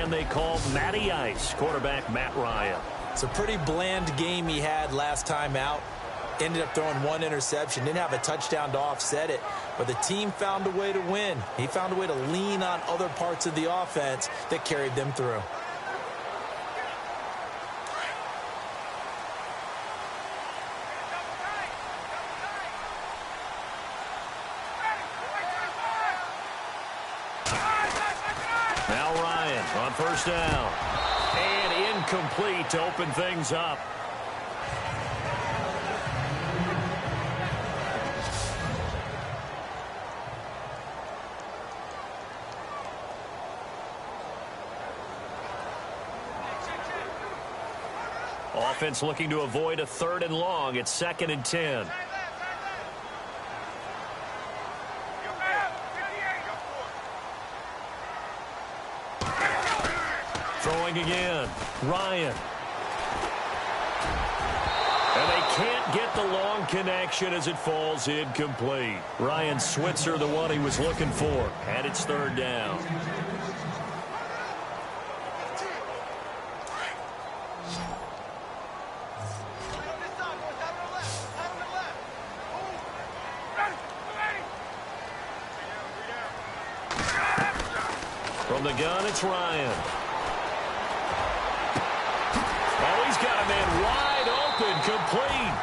man they call Matty Ice, quarterback Matt Ryan. It's a pretty bland game he had last time out. Ended up throwing one interception. Didn't have a touchdown to offset it. But the team found a way to win. He found a way to lean on other parts of the offense that carried them through. Now Ryan on first down. And incomplete to open things up. Offense looking to avoid a 3rd and long. It's 2nd and 10. Throwing again. Ryan. And they can't get the long connection as it falls incomplete. Ryan Switzer, the one he was looking for. And it's 3rd down. From the gun, it's Ryan. Oh, he's got a man wide open, complete.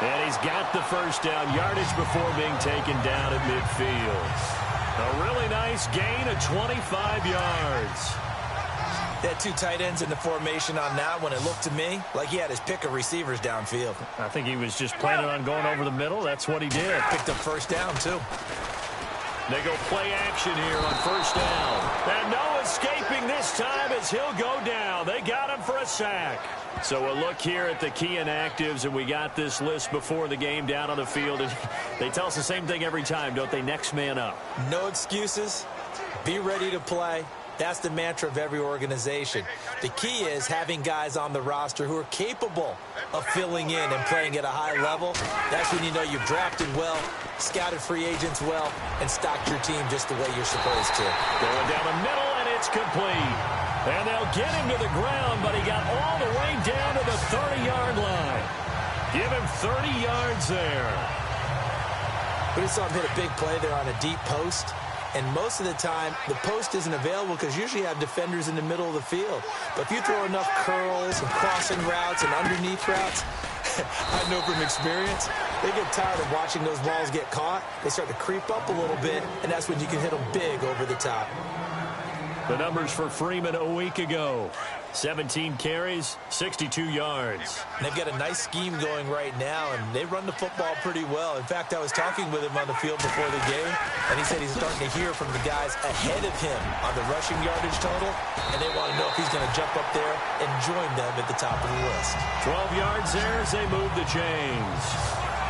And he's got the first down, yardage before being taken down at midfield. A really nice gain of 25 yards. They had 2 tight ends in the formation on that one. It looked to me like he had his pick of receivers downfield. I think he was just planning on going over the middle. That's what he did. Picked up first down, too. They go play action here on first down. And no escaping this time as he'll go down. They got him for a sack. So a look here at the key inactives, and we got this list before the game down on the field. And they tell us the same thing every time, don't they? Next man up. No excuses. Be ready to play. That's the mantra of every organization. The key is having guys on the roster who are capable of filling in and playing at a high level. That's when you know you've drafted well, scouted free agents well, and stocked your team just the way you're supposed to. Going down the middle, and it's complete. And they'll get him to the ground, but he got all the way down to the 30-yard line. Give him 30 yards there. We just saw him hit a big play there on a deep post. And most of the time, the post isn't available because usually you have defenders in the middle of the field. But if you throw enough curls and crossing routes and underneath routes, I know from experience, they get tired of watching those balls get caught. They start to creep up a little bit, and that's when you can hit them big over the top. The numbers for Freeman a week ago. 17 carries, 62 yards. And they've got a nice scheme going right now, and they run the football pretty well. In fact, I was talking with him on the field before the game, and he said he's starting to hear from the guys ahead of him on the rushing yardage total, and they want to know if he's going to jump up there and join them at the top of the list. 12 yards there as they move the chains.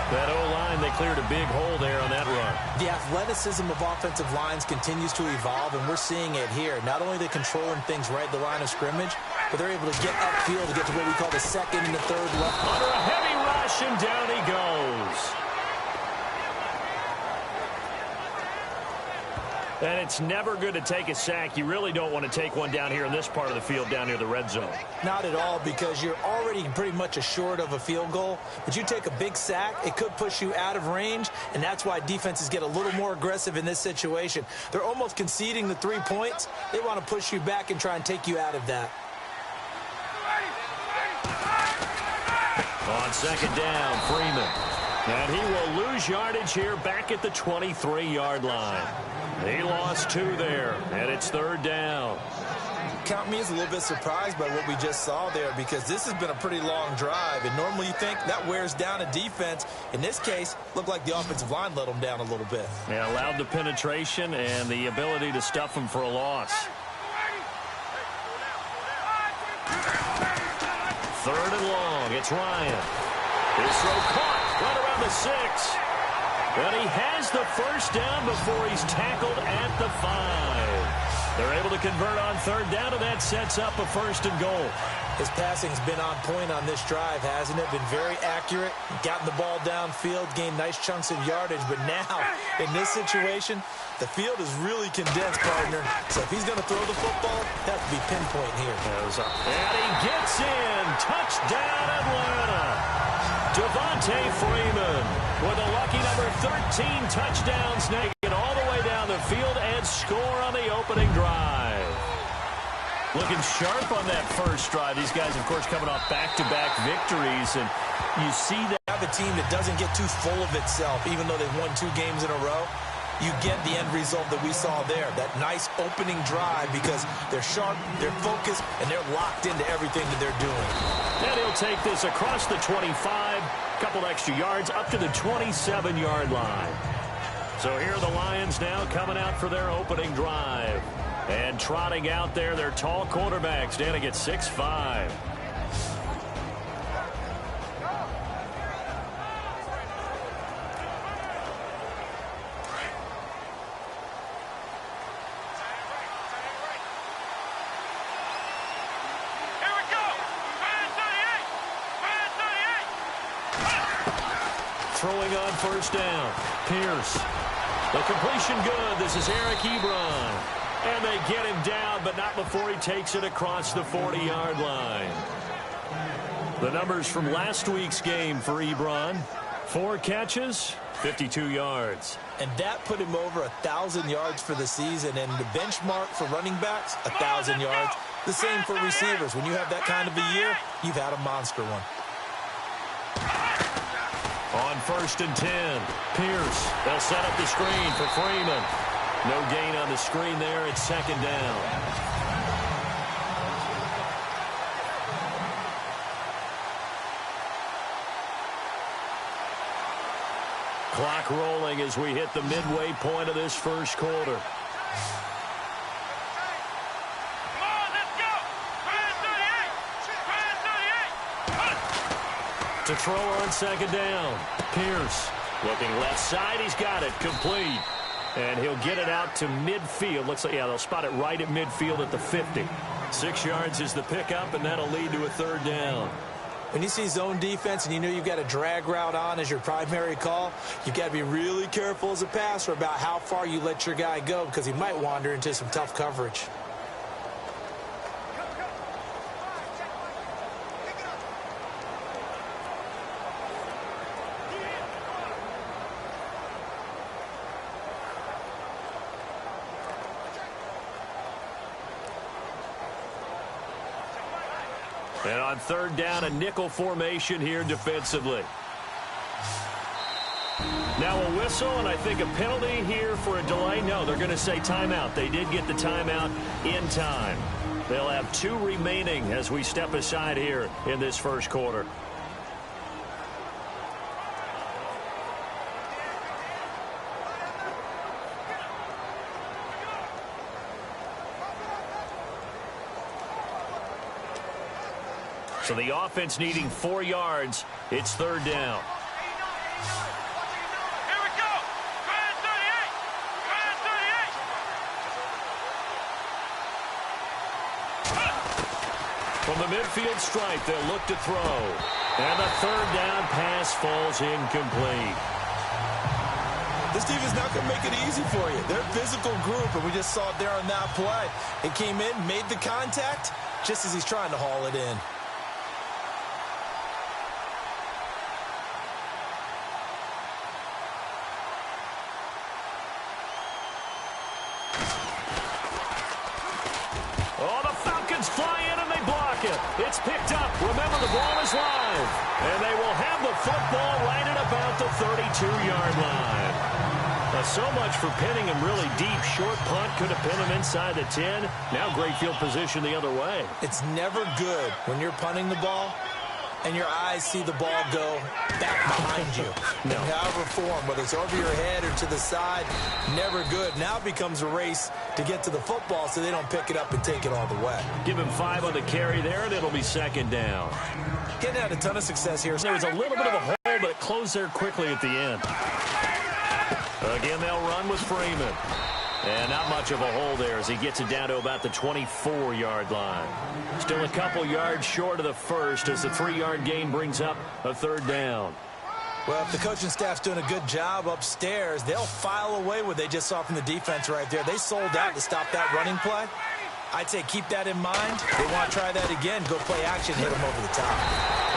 That O-line, they cleared a big hole there on that run. The athleticism of offensive lines continues to evolve, and we're seeing it here. Not only are they controlling things right at the line of scrimmage, but they're able to get upfield to get to what we call the 2nd and the 3rd level. Under a heavy rush, and down he goes. And it's never good to take a sack. You really don't want to take one down here in this part of the field, down near the red zone. Not at all, because you're already pretty much assured of a field goal. But you take a big sack, it could push you out of range, and that's why defenses get a little more aggressive in this situation. They're almost conceding the 3 points. They want to push you back and try and take you out of that. On 2nd down, Freeman. And he will lose yardage here back at the 23-yard line. He lost 2 there, and it's 3rd down. Count me as a little bit surprised by what we just saw there, because this has been a pretty long drive, and normally you think that wears down a defense. In this case, looked like the offensive line let them down a little bit. Yeah, allowed the penetration and the ability to stuff them for a loss. 3rd and long, it's Ryan. His throw caught right around the 6. And he has the first down before he's tackled at the 5. They're able to convert on third down, and that sets up a 1st and goal. His passing's been on point on this drive, hasn't it? Been very accurate, gotten the ball downfield, gained nice chunks of yardage. But now, in this situation, the field is really condensed, partner. So if he's going to throw the football, that has to be pinpoint here. And he gets in. Touchdown, Atlanta. Devontae Freeman with a lucky number 13 touchdowns, naked all the way down the field and score on the opening drive. Looking sharp on that first drive. These guys, of course, coming off back-to-back victories, and you see that. Have a team that doesn't get too full of itself, even though they've won 2 games in a row. You get the end result that we saw there, that nice opening drive, because they're sharp, they're focused, and they're locked into everything that they're doing. And he'll take this across the 25, couple extra yards, up to the 27-yard line. So here are the Lions now coming out for their opening drive. And trotting out there, their tall quarterback, standing at 6'5". Throwing on 1st down. Pierce. The completion good. This is Eric Ebron. And they get him down, but not before he takes it across the 40-yard line. The numbers from last week's game for Ebron. 4 catches, 52 yards. And that put him over 1,000 yards for the season. And the benchmark for running backs, 1,000 yards. The same for receivers. When you have that kind of a year, you've had a monster one. On 1st and 10, Pierce. They'll set up the screen for Freeman. No gain on the screen there. It's 2nd down. Clock rolling as we hit the midway point of this first quarter. To throw on 2nd down. Pierce looking left side. He's got it complete. And he'll get it out to midfield. Looks like, yeah, they'll spot it right at midfield at the 50. 6 yards is the pickup, and that'll lead to a 3rd down. When you see zone defense and you know you've got a drag route on as your primary call, you've got to be really careful as a passer about how far you let your guy go, because he might wander into some tough coverage. And on 3rd down, a nickel formation here defensively. Now a whistle, and I think a penalty here for a delay. No, they're going to say timeout. They did get the timeout in time. They'll have 2 remaining as we step aside here in this first quarter. So the offense needing 4 yards. It's 3rd down. Here we go. Grand 38. Grand 38. From the midfield stripe, they'll look to throw. And the 3rd down pass falls incomplete. This team is not going to make it easy for you. They're a physical group, and we just saw it there on that play. It came in, made the contact, just as he's trying to haul it in. Oh, the Falcons fly in and they block it. It's picked up. Remember, the ball is live. And they will have the football right at about the 32-yard line. Now, so much for pinning him really deep. Short punt could have pinned him inside the 10. Now great field position the other way. It's never good when you're punting the ball and your eyes see the ball go back behind you. No. However form, whether it's over your head or to the side, never good. Now it becomes a race to get to the football so they don't pick it up and take it all the way. Give him 5 on the carry there, and it'll be 2nd down. Getting had a ton of success here. There was a little bit of a hole, but it closed there quickly at the end. Again, they'll run with Freeman. And not much of a hole there as he gets it down to about the 24-yard line. Still a couple yards short of the first as the 3-yard gain brings up a third down. Well, if the coaching staff's doing a good job upstairs, they'll file away what they just saw from the defense right there. They sold out to stop that running play. I'd say keep that in mind. They want to try that again. Go play action, hit them over the top.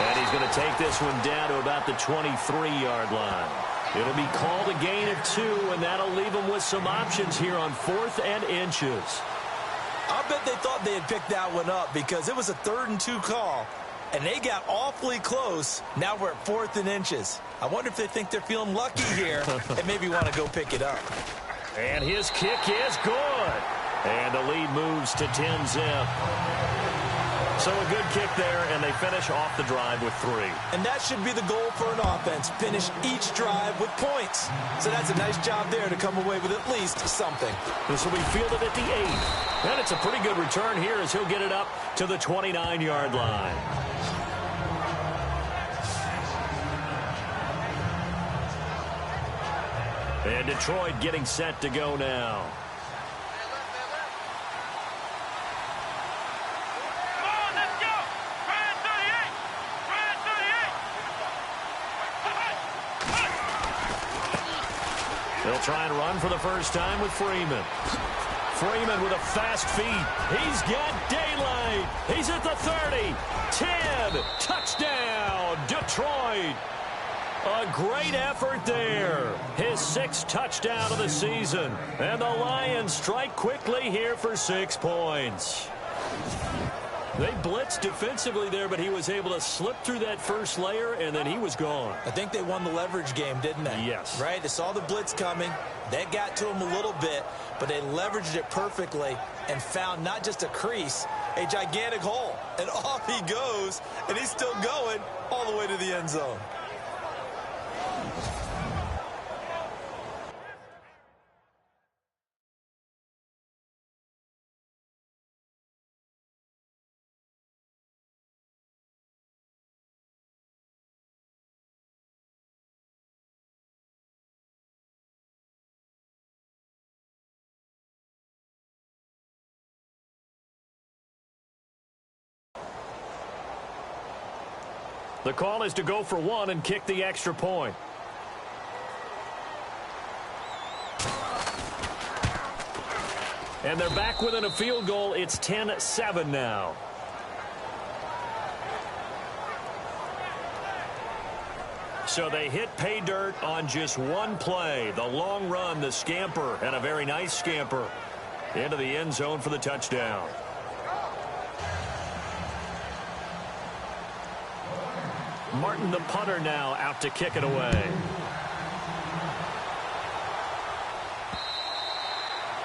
And he's going to take this one down to about the 23-yard line. It'll be called a gain of 2, and that'll leave them with some options here on 4th and inches. I'll bet they thought they had picked that one up because it was a 3rd and 2 call, and they got awfully close. Now we're at 4th and inches. I wonder if they think they're feeling lucky here and maybe want to go pick it up. And his kick is good. And the lead moves to 10-zip. So a good kick there, and they finish off the drive with 3. And that should be the goal for an offense, finish each drive with points. So that's a nice job there to come away with at least something. This will be fielded at the 8. And it's a pretty good return here as he'll get it up to the 29-yard line. And Detroit getting set to go now. They'll try and run for the first time with Freeman. Freeman with a fast feet. He's got daylight. He's at the 30. 10. Touchdown, Detroit. A great effort there. His 6th touchdown of the season. And the Lions strike quickly here for 6 points. They blitzed defensively there, but he was able to slip through that first layer, and then he was gone. I think they won the leverage game, didn't they? Yes. Right? They saw the blitz coming. That got to him a little bit, but they leveraged it perfectly and found not just a crease, a gigantic hole. And off he goes, and he's still going all the way to the end zone. The call is to go for 1 and kick the extra point. And they're back within a field goal. It's 10-7 now. So they hit pay dirt on just one play. The long run, the scamper, and a very nice scamper into the end zone for the touchdown. Martin, the punter, now out to kick it away.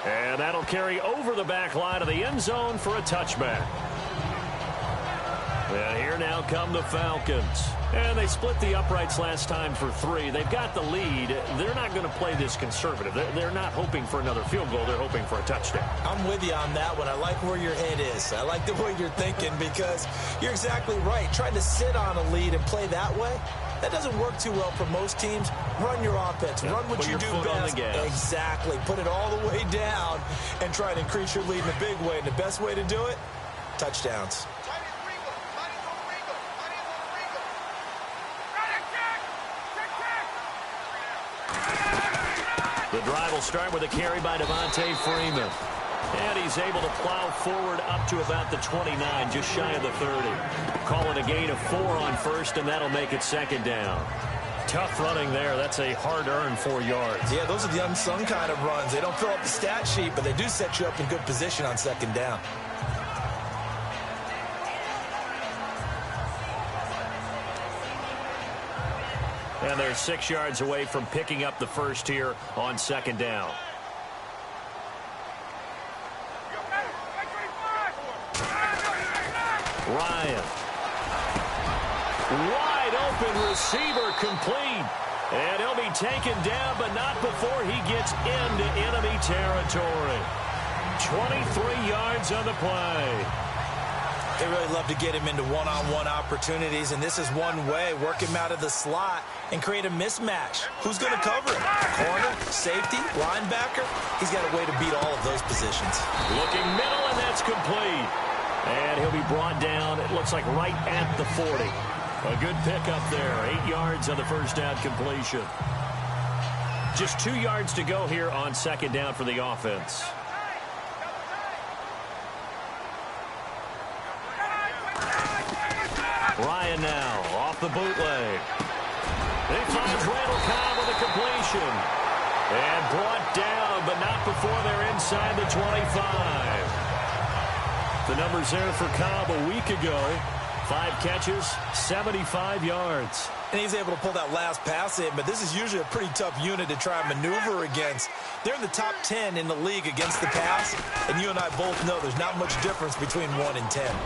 And that'll carry over the back line of the end zone for a touchback. And here now come the Falcons. And they split the uprights last time for 3. They've got the lead. They're not going to play this conservative. They're not hoping for another field goal. They're hoping for a touchdown. I'm with you on that one. I like where your head is. I like the way you're thinking because you're exactly right. Trying to sit on a lead and play that way, that doesn't work too well for most teams. Run your offense. Yeah, run what you do best. Exactly. Put it all the way down and try to increase your lead in a big way. And the best way to do it, touchdowns. The drive will start with a carry by Devontae Freeman. And he's able to plow forward up to about the 29, just shy of the 30. Call it a gain of 4 on first, and that'll make it second down. Tough running there. That's a hard-earned 4 yards. Yeah, those are the unsung kind of runs. They don't fill up the stat sheet, but they do set you up in good position on second down. And they're 6 yards away from picking up the first here on second down. Ryan. Wide open receiver complete. And he'll be taken down, but not before he gets into enemy territory. 23 yards on the play. They really love to get him into one-on-one opportunities, and this is one way. Work him out of the slot and create a mismatch. Who's going to cover him? Corner, safety, linebacker? He's got a way to beat all of those positions. Looking middle, and that's complete. And he'll be brought down, it looks like right at the 40. A good pickup there. 8 yards on the first down completion. Just 2 yards to go here on second down for the offense. Ryan now off the bootleg. He finds Randall Cobb with a completion. And brought down, but not before they're inside the 25. The numbers there for Cobb a week ago. 5 catches, 75 yards. And he's able to pull that last pass in, but this is usually a pretty tough unit to try and maneuver against. They're in the top 10 in the league against the pass, and you and I both know there's not much difference between 1 and 10.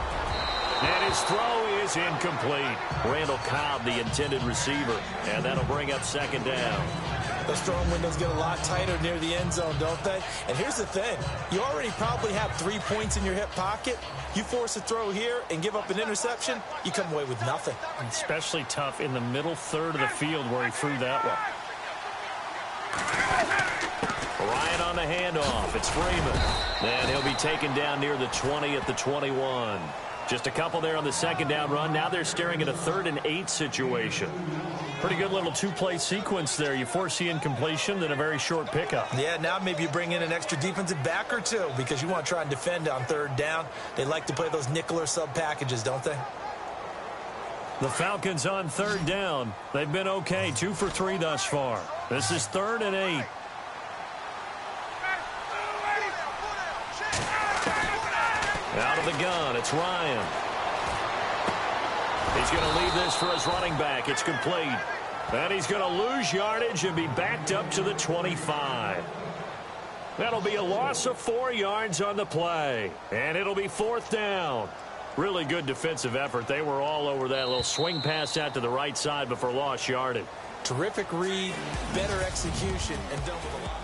And his throw is incomplete. Randall Cobb, the intended receiver, and that'll bring up second down. Those throwing windows get a lot tighter near the end zone, don't they? And here's the thing. You already probably have 3 points in your hip pocket. You force a throw here and give up an interception, you come away with nothing. Especially tough in the middle third of the field where he threw that one. Ryan on the handoff. It's Freeman. And he'll be taken down near the 20 at the 21. Just a couple there on the second down run. Now they're staring at a 3rd and 8 situation. Pretty good little 2-play sequence there. You force the incompletion, then a very short pickup. Yeah, now maybe you bring in an extra defensive back or two because you want to try and defend on 3rd down. They like to play those nickel or sub packages, don't they? The Falcons on 3rd down. They've been okay, 2 for 3 thus far. This is 3rd and 8. Out of the gun, it's Ryan. He's going to leave this for his running back. It's complete. And he's going to lose yardage and be backed up to the 25. That'll be a loss of 4 yards on the play. And it'll be 4th down. Really good defensive effort. They were all over that little swing pass out to the right side before lost yardage. Terrific read, better execution, and done with a lot.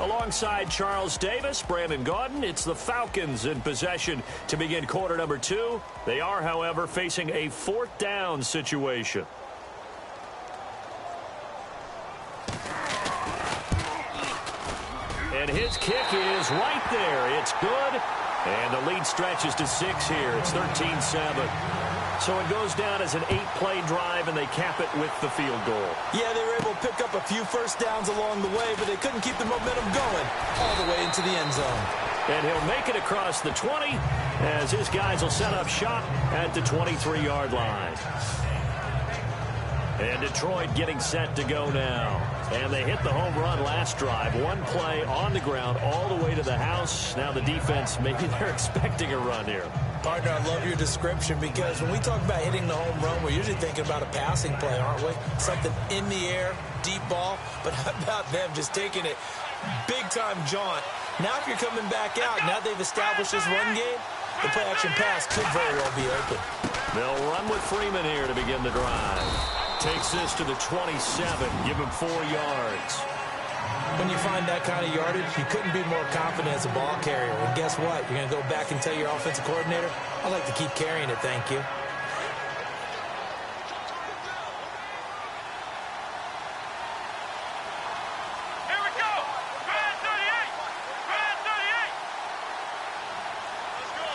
Alongside Charles Davis, Brandon Gaudin, it's the Falcons in possession to begin quarter number 2. They are, however, facing a 4th down situation. And his kick is right there. It's good. And the lead stretches to 6 here. It's 13-7. So it goes down as an 8-play drive, and they cap it with the field goal. Yeah, they were able to pick up a few first downs along the way, but they couldn't keep the momentum going all the way into the end zone. And he'll make it across the 20 as his guys will set up shop at the 23-yard line. And Detroit getting set to go now. And they hit the home run last drive. 1 play on the ground all the way to the house. Now the defense, maybe they're expecting a run here. Partner, I love your description because when we talk about hitting the home run, we're usually thinking about a passing play, aren't we? Something in the air, deep ball. But how about them just taking it big-time jaunt? Now if you're coming back out, now they've established this run game, the play-action pass could very well be open. They'll run with Freeman here to begin the drive. Takes this to the 27, give him 4 yards. When you find that kind of yardage, you couldn't be more confident as a ball carrier. And guess what? You're going to go back and tell your offensive coordinator, I'd like to keep carrying it, thank you. Here we go. Red 38. Red 38. Let's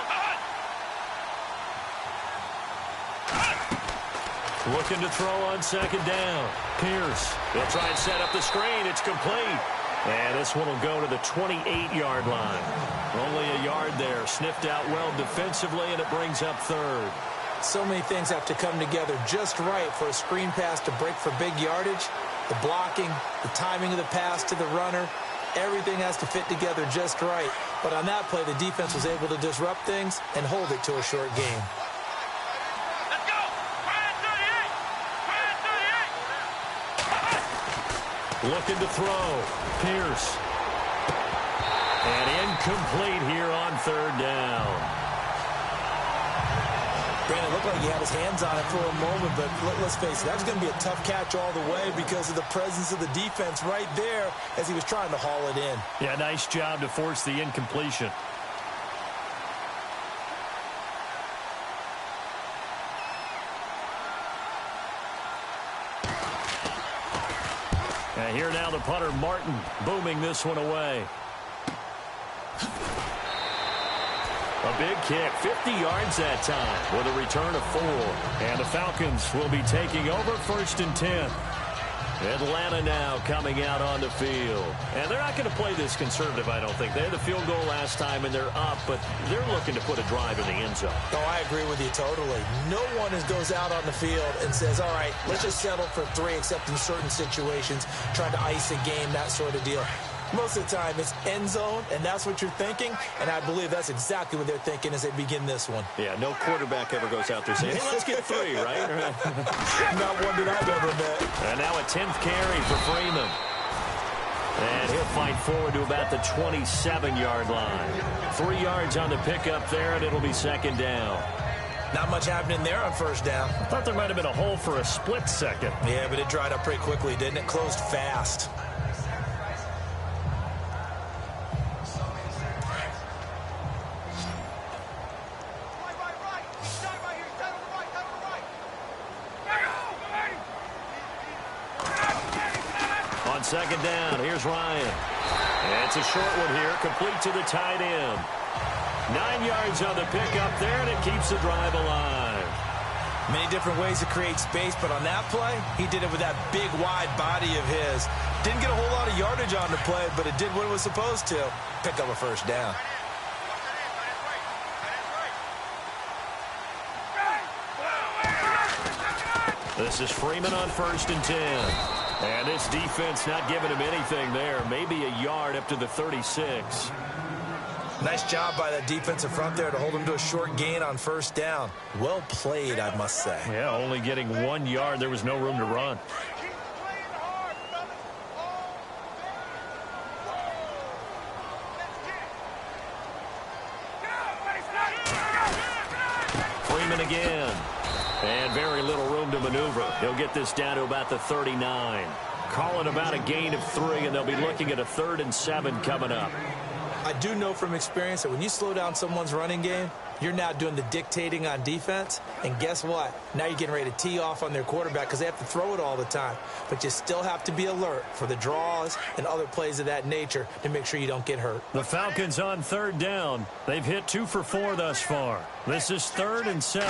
go. Looking to throw on second down. Pierce. They'll try and set up the screen. It's complete. And this one will go to the 28-yard line. Only a yard there. Sniffed out well defensively, and it brings up 3rd. So many things have to come together just right for a screen pass to break for big yardage. The blocking, the timing of the pass to the runner, everything has to fit together just right. But on that play, the defense was able to disrupt things and hold it to a short game. Let's go. Red 38. Red 38. Looking to throw. Pierce. And incomplete here on 3rd down. Brandon, it looked like he had his hands on it for a moment, but let's face it, that was going to be a tough catch all the way because of the presence of the defense right there as he was trying to haul it in. Yeah, nice job to force the incompletion. And here now the punter, Martin, booming this one away. A big kick, 50 yards that time with a return of 4. And the Falcons will be taking over 1st and 10. Atlanta now coming out on the field. And they're not going to play this conservative, I don't think. They had the field goal last time, and they're up, but they're looking to put a drive in the end zone. Oh, I agree with you totally. No one goes out on the field and says, all right, let's just settle for 3, except in certain situations, trying to ice a game, that sort of deal. Most of the time, it's end zone, and that's what you're thinking, and I believe that's exactly what they're thinking as they begin this one. Yeah, no quarterback ever goes out there saying, hey, let's get 3, right? Not one that I've ever met. And now a 10th carry for Freeman. And he'll fight forward to about the 27-yard line. 3 yards on the pickup there, and it'll be 2nd down. Not much happening there on 1st down. I thought there might have been a hole for a split second. Yeah, but it dried up pretty quickly, didn't it? Closed fast. On 2nd down, here's Ryan. And it's a short one here, complete to the tight end. 9 yards on the pickup there, and it keeps the drive alive. Many different ways to create space, but on that play, he did it with that big, wide body of his. Didn't get a whole lot of yardage on the play, but it did what it was supposed to. Pick up a 1st down. This is Freeman on 1st and 10. And this defense not giving him anything there. Maybe a yard up to the 36. Nice job by that defensive front there to hold him to a short gain on 1st down. Well played, I must say. Yeah, only getting 1 yard. There was no room to run. Freeman again. And very little room to maneuver. He'll get this down to about the 39. Calling about a gain of 3, and they'll be looking at a 3rd and 7 coming up. I do know from experience that when you slow down someone's running game, you're now doing the dictating on defense. And guess what? Now you're getting ready to tee off on their quarterback because they have to throw it all the time. But you still have to be alert for the draws and other plays of that nature to make sure you don't get hurt. The Falcons on 3rd down. They've hit 2 for 4 thus far. This is 3rd and 7.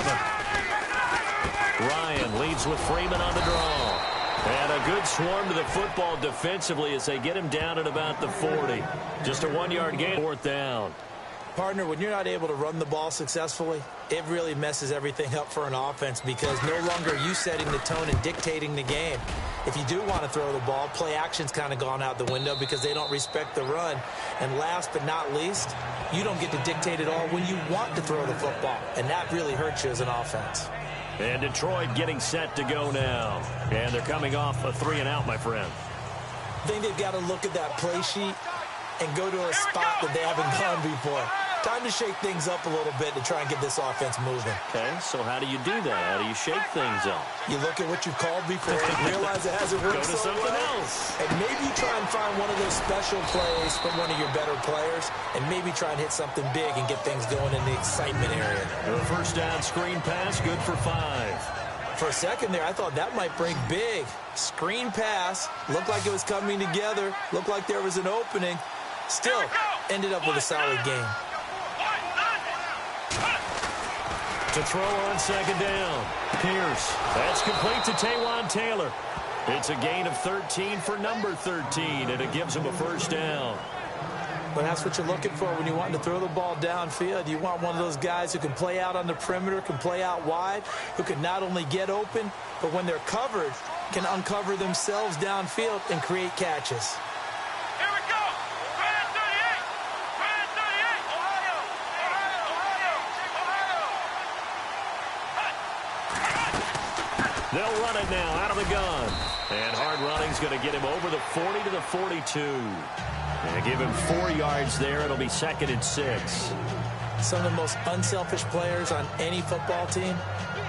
Ryan leads with Freeman on the draw. And a good swarm to the football defensively as they get him down at about the 40. Just a 1-yard gain, 4th down. Partner, when you're not able to run the ball successfully, it really messes everything up for an offense because no longer are you setting the tone and dictating the game. If you do want to throw the ball, play action's kind of gone out the window because they don't respect the run. And last but not least, you don't get to dictate it all when you want to throw the football. And that really hurts you as an offense. And Detroit getting set to go now. And they're coming off a 3-and-out, my friend. I think they've got to look at that play sheet and go to a spot that they haven't gone before. Time to shake things up a little bit to try and get this offense moving. Okay, so how do you do that? How do you shake things up? You look at what you've called before and realize it hasn't worked Go to so something well. else. And maybe try and find one of those special plays from one of your better players and maybe try and hit something big and get things going in the excitement area. The 1st down screen pass, good for 5. For a second there, I thought that might break big. Screen pass, looked like it was coming together, looked like there was an opening. Still, ended up with a solid game. To throw on 2nd down. Pierce. That's complete to Taywan Taylor. It's a gain of 13 for number 13, and it gives him a 1st down. But that's what you're looking for when you want to throw the ball downfield. You want one of those guys who can play out on the perimeter, can play out wide, who can not only get open, but when they're covered, can uncover themselves downfield and create catches. Here we go. Brand 38. Brand 38. Ohio. They'll run it now out of the gun. And hard running's going to get him over the 40 to the 42. And give him 4 yards there. It'll be 2nd and 6. Some of the most unselfish players on any football team,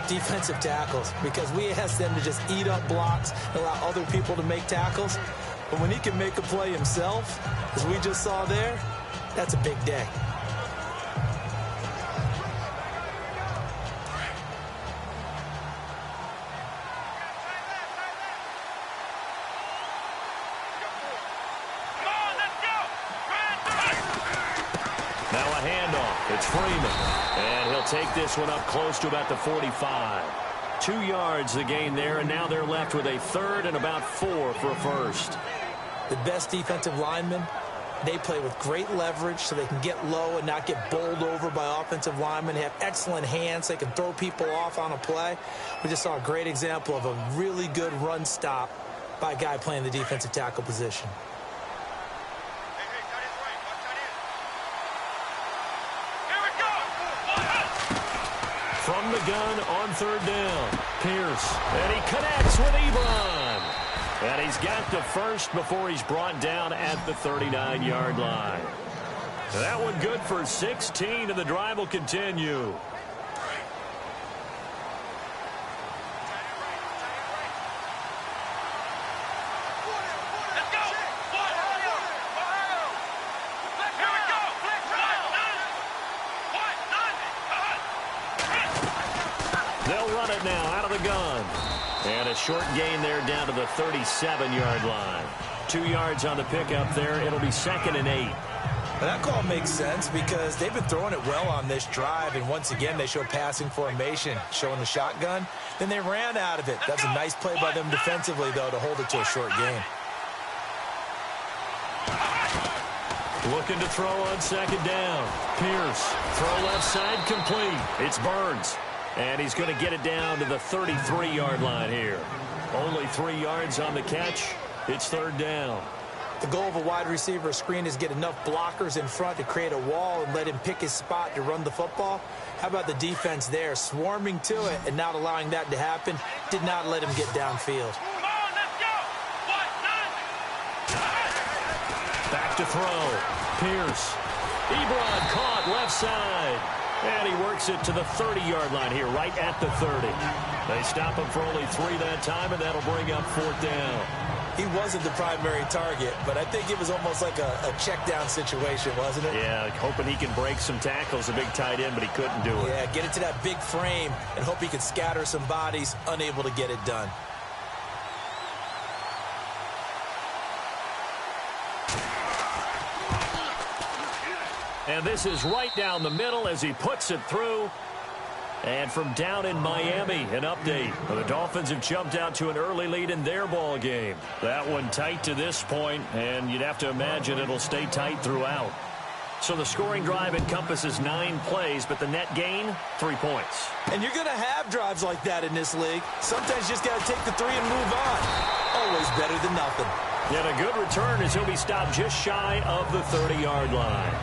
defensive tackles, because we ask them to just eat up blocks and allow other people to make tackles. But when he can make a play himself, as we just saw there, that's a big day. Freeman. And he'll take this one up close to about the 45. 2 yards the gain there, and now they're left with a third and about 4 for a first. The best defensive linemen, they play with great leverage so they can get low and not get bowled over by offensive linemen. They have excellent hands. They can throw people off on a play. We just saw a great example of a really good run stop by a guy playing the defensive tackle position. From the gun on third down, Pierce, and he connects with Ebron. And he's got the first before he's brought down at the 39-yard line. That one good for 16, and the drive will continue. They'll run it now out of the gun. And a short gain there down to the 37-yard line. 2 yards on the pickup there. It'll be 2nd and 8. Well, that call makes sense because they've been throwing it well on this drive, and once again they show passing formation, showing the shotgun. Then they ran out of it. That's a nice play by them defensively, though, to hold it to a short gain. Looking to throw on 2nd down. Pierce, throw left side complete. It's Burns. And he's going to get it down to the 33-yard line here. Only 3 yards on the catch. It's 3rd down. The goal of a wide receiver screen is get enough blockers in front to create a wall and let him pick his spot to run the football. How about the defense there, swarming to it and not allowing that to happen? Did not let him get downfield. Back to throw. Pierce. Ebron caught left side. And he works it to the 30-yard line here, right at the 30. They stop him for only 3 that time, and that'll bring up 4th down. He wasn't the primary target, but I think it was almost like a check-down situation, wasn't it? Yeah, hoping he can break some tackles, a big tight end, but he couldn't do it. Yeah, get it to that big frame and hope he could scatter some bodies, unable to get it done. And this is right down the middle as he puts it through. And from down in Miami, an update. The Dolphins have jumped out to an early lead in their ball game. That one tight to this point, and you'd have to imagine it'll stay tight throughout. So the scoring drive encompasses 9 plays, but the net gain, 3 points. And you're going to have drives like that in this league. Sometimes you just got to take the 3 and move on. Always better than nothing. Yet a good return as he'll be stopped just shy of the 30-yard line.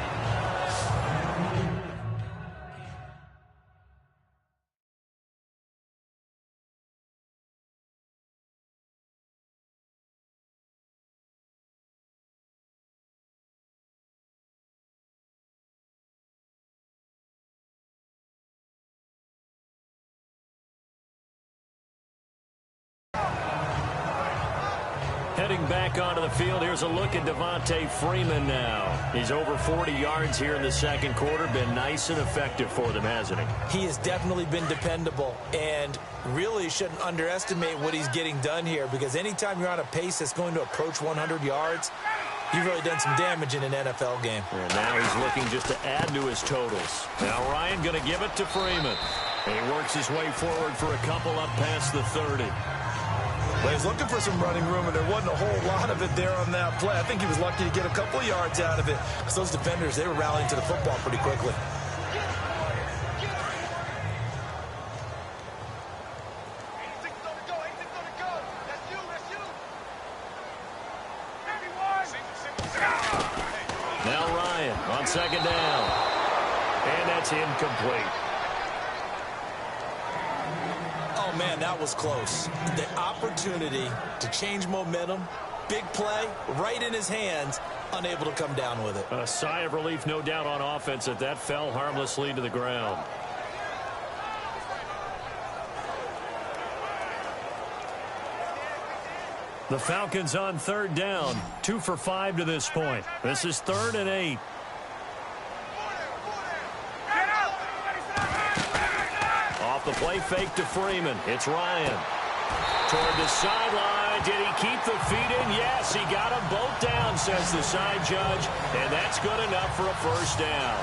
Heading back onto the field, here's a look at Devontae Freeman now. He's over 40 yards here in the second quarter. Been nice and effective for them, hasn't he? He has definitely been dependable, and really shouldn't underestimate what he's getting done here, because anytime you're on a pace that's going to approach 100 yards, you've really done some damage in an NFL game. And now he's looking just to add to his totals. Now Ryan going to give it to Freeman. And he works his way forward for a couple up past the 30. Well, he's looking for some running room, and there wasn't a whole lot of it there on that play. I think he was lucky to get a couple of yards out of it, because those defenders, they were rallying to the football pretty quickly. Now Ryan on 2nd down. And that's incomplete. Oh, man, that was close. The opportunity to change momentum, big play, right in his hands, unable to come down with it. A sigh of relief, no doubt, on offense that fell harmlessly to the ground. The Falcons on 3rd down, 2 for 5 to this point. This is 3rd and 8. Off the play fake to Freeman. It's Ryan. Toward the sideline. Did he keep the feet in? Yes, he got them both down, says the side judge. And that's good enough for a first down.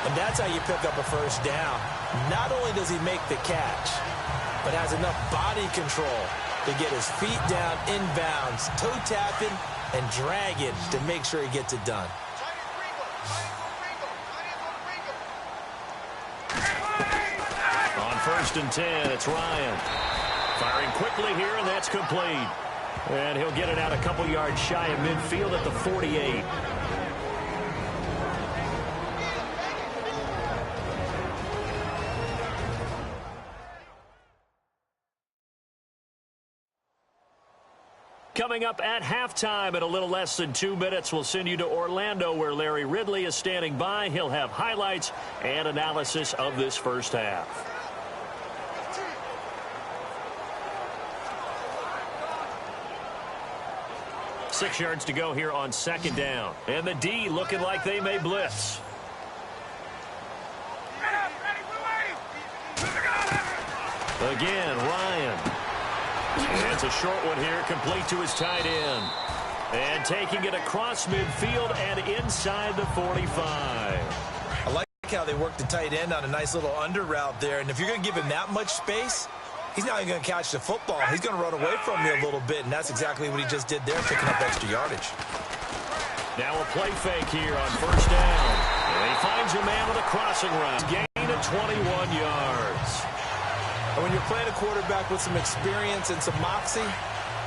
And that's how you pick up a first down. Not only does he make the catch, but has enough body control to get his feet down inbounds, toe tapping and dragging to make sure he gets it done. On 1st and 10, it's Ryan. Firing quickly here, and that's complete. And he'll get it out a couple yards shy of midfield at the 48. Coming up at halftime in a little less than 2 minutes, we'll send you to Orlando where Larry Ridley is standing by. He'll have highlights and analysis of this first half. Six yards to go here on 2nd down. And the D looking like they may blitz. Again, Ryan. And it's a short one here, complete to his tight end. And taking it across midfield and inside the 45. I like how they work the tight end on a nice little under route there. And if you're going to give him that much space, he's not even going to catch the football. He's going to run away from you a little bit, and that's exactly what he just did there, picking up extra yardage. Now a play fake here on 1st down. And he finds a man with a crossing route. Gain of 21 yards. And when you're playing a quarterback with some experience and some moxie,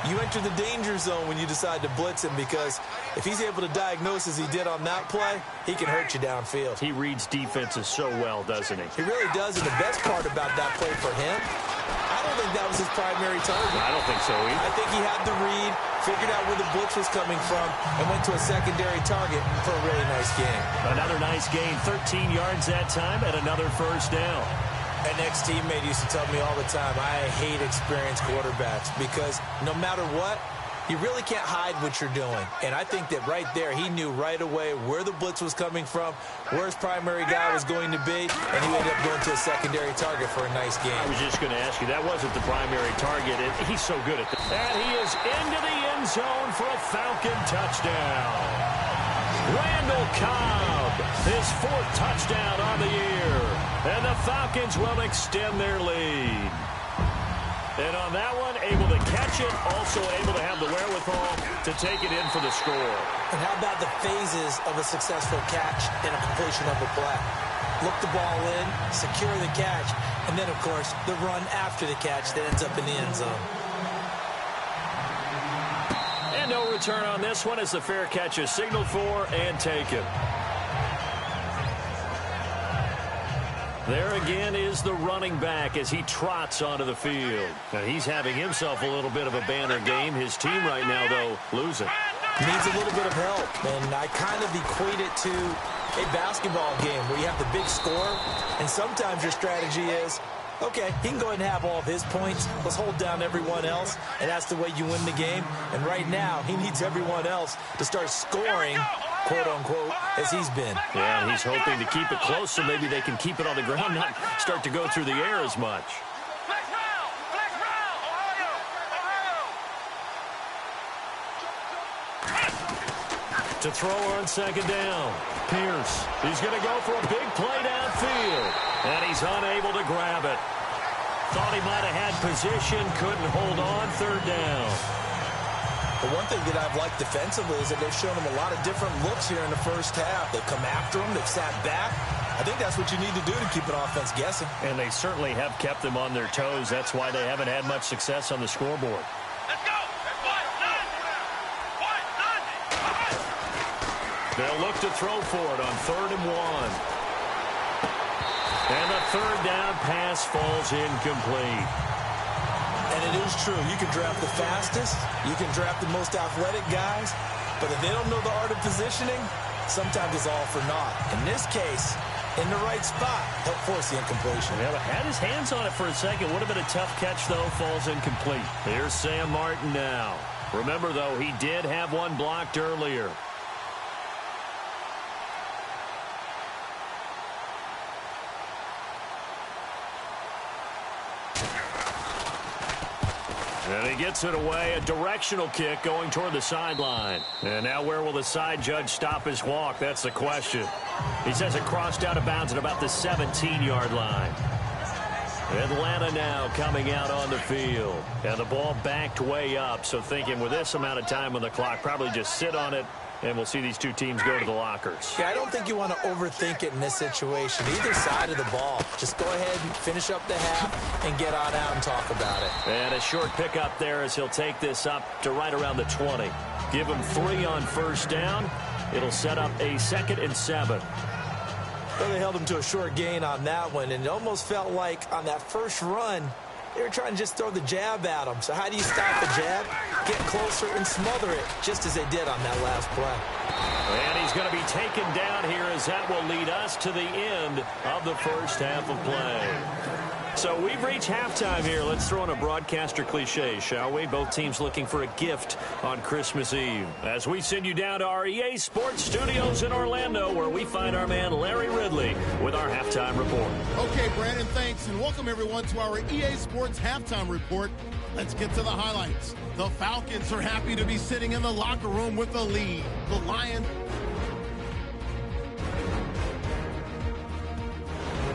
you enter the danger zone when you decide to blitz him, because if he's able to diagnose as he did on that play, he can hurt you downfield. He reads defenses so well, doesn't he? He really does, and the best part about that play for him, I don't think that was his primary target. I don't think so either. I think he had the read, figured out where the blitz was coming from, and went to a secondary target for a really nice gain. Another nice gain, 13 yards that time, and another 1st down. An ex-teammate used to tell me all the time, I hate experienced quarterbacks, because no matter what, you really can't hide what you're doing. And I think that right there, he knew right away where the blitz was coming from, where his primary guy was going to be, and he ended up going to a secondary target for a nice game. I was just going to ask you, that wasn't the primary target, and he's so good at that. And he is into the end zone for a Falcon touchdown. Randall Cobb, his 4th touchdown on the year. And the Falcons will extend their lead. And on that one, able to catch it, also able to have the wherewithal to take it in for the score. And how about the phases of a successful catch and a completion of a play? Look the ball in, secure the catch, and then, of course, the run after the catch that ends up in the end zone. And no return on this one as the fair catch is signaled for and taken. There again is the running back as he trots onto the field. Now he's having himself a little bit of a banner game. His team right now, though, losing. Needs a little bit of help, and I kind of equate it to a basketball game where you have the big score, and sometimes your strategy is, okay, he can go ahead and have all of his points. Let's hold down everyone else, and that's the way you win the game. And right now, he needs everyone else to start scoring, quote-unquote, as he's been. Yeah, and he's hoping to keep it close so maybe they can keep it on the ground, not start to go through the air as much. To throw on 2nd down. Pierce, he's going to go for a big play downfield, and he's unable to grab it. Thought he might have had position, couldn't hold on, 3rd down. The one thing that I've liked defensively is that they've shown him a lot of different looks here in the first half. They've come after him. They've sat back. I think that's what you need to do to keep an offense guessing. And they certainly have kept them on their toes. That's why they haven't had much success on the scoreboard. Let's go. They'll look to throw for it on 3rd and 1. And the 3rd down pass falls incomplete. And it is true. You can draft the fastest. You can draft the most athletic guys. But if they don't know the art of positioning, sometimes it's all for naught. In this case, in the right spot, help force the incompletion. Yeah, had his hands on it for a second. Would have been a tough catch, though. Falls incomplete. Here's Sam Martin now. Remember, though, he did have one blocked earlier. And he gets it away, a directional kick going toward the sideline. And now where will the side judge stop his walk? That's the question. He says it crossed out of bounds at about the 17-yard line. Atlanta now coming out on the field. And the ball backed way up, so thinking with this amount of time on the clock, probably just sit on it, and we'll see these two teams go to the lockers. Yeah, I don't think you want to overthink it in this situation. Either side of the ball. Just go ahead and finish up the half and get on out and talk about it. And a short pickup there as he'll take this up to right around the 20. Give him 3 on first down. It'll set up a 2nd and 7. Well, they held him to a short gain on that one, and it almost felt like on that first run, they were trying to just throw the jab at him. So how do you stop a jab? Get closer and smother it, just as they did on that last play. And he's going to be taken down here as that will lead us to the end of the first half of play. So we've reached halftime here. Let's throw in a broadcaster cliche, shall we? Both teams looking for a gift on Christmas Eve. As we send you down to our EA Sports Studios in Orlando, where we find our man Larry Ridley with our halftime report. Okay, Brandon, thanks, and welcome everyone to our EA Sports halftime report. Let's get to the highlights. The Falcons are happy to be sitting in the locker room with the lead. The Lions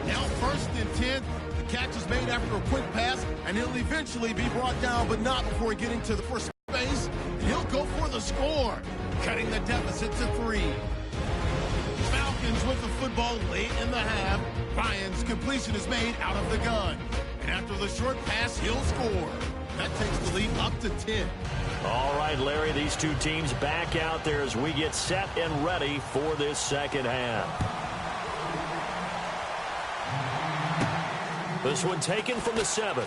now 1st and 10. Catch is made after a quick pass, and he'll eventually be brought down, but not before getting to the first base. He'll go for the score, cutting the deficit to 3. Falcons with the football late in the half. Ryan's completion is made out of the gun, and after the short pass, he'll score. That takes the lead up to 10. All right, Larry, these two teams back out there as we get set and ready for this second half. This one taken from the 7.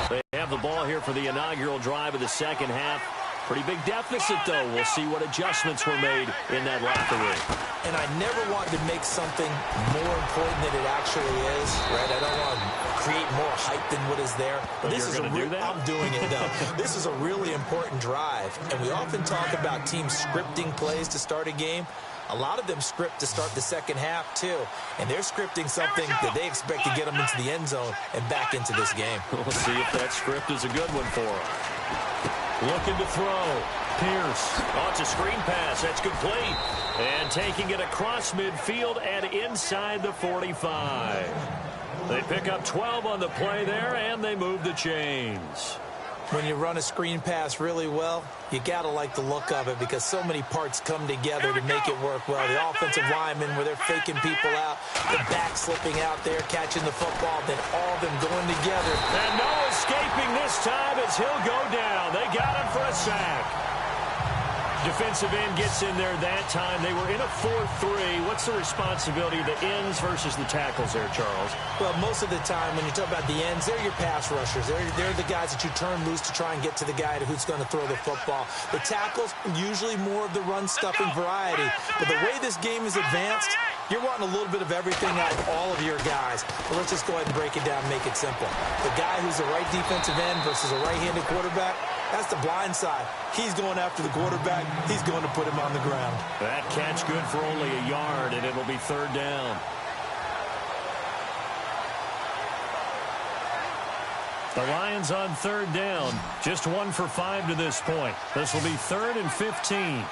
They have the ball here for the inaugural drive of the second half. Pretty big deficit, though. We'll see what adjustments were made in that locker room. And I never want to make something more important than it actually is, right? I don't want to create more hype than what is there. But this is do that? I'm doing it, though. This is a really important drive. And we often talk about teams scripting plays to start a game. A lot of them script to start the second half, too. And they're scripting something that they expect to get them into the end zone and back into this game. We'll see if that script is a good one for them. Looking to throw. Pierce. Oh, it's a screen pass. That's complete. And taking it across midfield and inside the 45. They pick up 12 on the play there, and they move the chains. When you run a screen pass really well, you got to like the look of it because so many parts come together to make it work well. The offensive linemen, where they're faking people out, the back slipping out there, catching the football, then all of them going together. And no escaping this time as he'll go down. They got him for a sack. Defensive end gets in there that time. They were in a 4-3. What's the responsibility of the ends versus the tackles there, Charles? Well, most of the time when you talk about the ends, they're your pass rushers. They're the guys that you turn loose to try and get to the guy who's going to throw the football. The tackles, usually more of the run-stuffing variety. But the way this game is advanced, you're wanting a little bit of everything out of all of your guys. But let's just go ahead and break it down and make it simple. The guy who's the right defensive end versus a right-handed quarterback, that's the blind side. He's going after the quarterback. He's going to put him on the ground. That catch good for only a yard, and it'll be 3rd down. The Lions on 3rd down. Just 1 for 5 to this point. This will be 3rd and 15.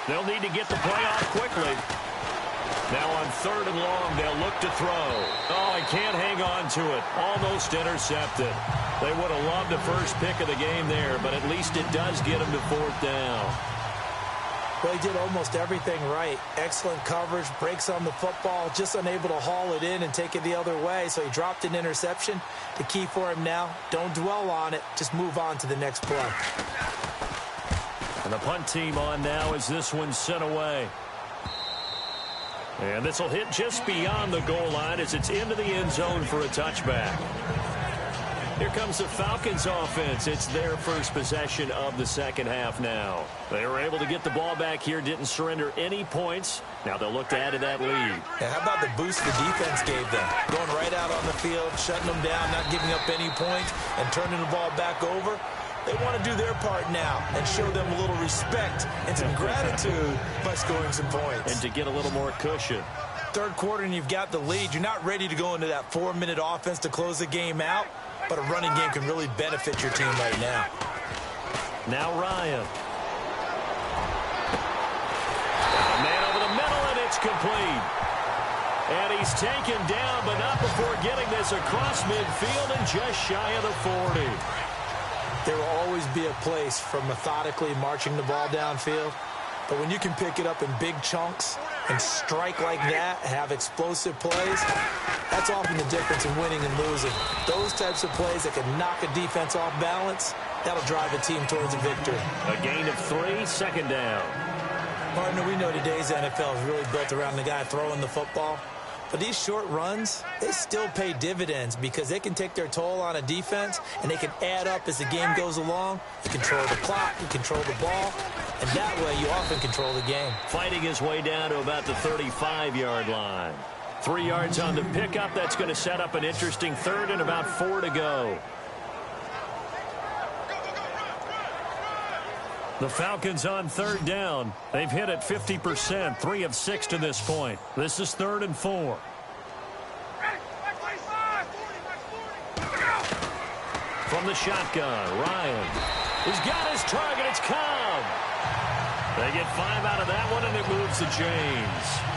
They'll need to get the play off quickly. Now on 3rd and long, they'll look to throw. Oh, he can't hang on to it. Almost intercepted. They would have loved the first pick of the game there, but at least it does get him to 4th down. Well, he did almost everything right. Excellent coverage, breaks on the football, just unable to haul it in and take it the other way. So he dropped an interception. The key for him now, don't dwell on it. Just move on to the next play. And the punt team on now as this one's sent away. And this will hit just beyond the goal line as it's into the end zone for a touchback. Here comes the Falcons offense. It's their first possession of the second half now. They were able to get the ball back here, didn't surrender any points. Now they'll look to add to that lead. And how about the boost the defense gave them? Going right out on the field, shutting them down, not giving up any points, and turning the ball back over. They want to do their part now and show them a little respect and some gratitude by scoring some points. And to get a little more cushion. Third quarter and you've got the lead. You're not ready to go into that 4-minute offense to close the game out, but a running game can really benefit your team right now. Now Ryan. A man over the middle, and it's complete. And he's taken down, but not before getting this across midfield and just shy of the 40. There will always be a place for methodically marching the ball downfield, but when you can pick it up in big chunks and strike like that, have explosive plays, that's often the difference in winning and losing. Those types of plays that can knock a defense off balance, that'll drive a team towards a victory. A gain of 3, second down. Partner, we know today's NFL is really built around the guy throwing the football. But these short runs, they still pay dividends because they can take their toll on a defense and they can add up as the game goes along. You control the clock, you control the ball, and that way you often control the game. Fighting his way down to about the 35-yard line. 3 yards on the pickup. That's going to set up an interesting third and about 4 to go. The Falcons on third down. They've hit it 50%, 3 of 6 to this point. This is 3rd and 4. From the shotgun, Ryan. He's got his target. It's Cobb. They get 5 out of that one, and it moves the chains.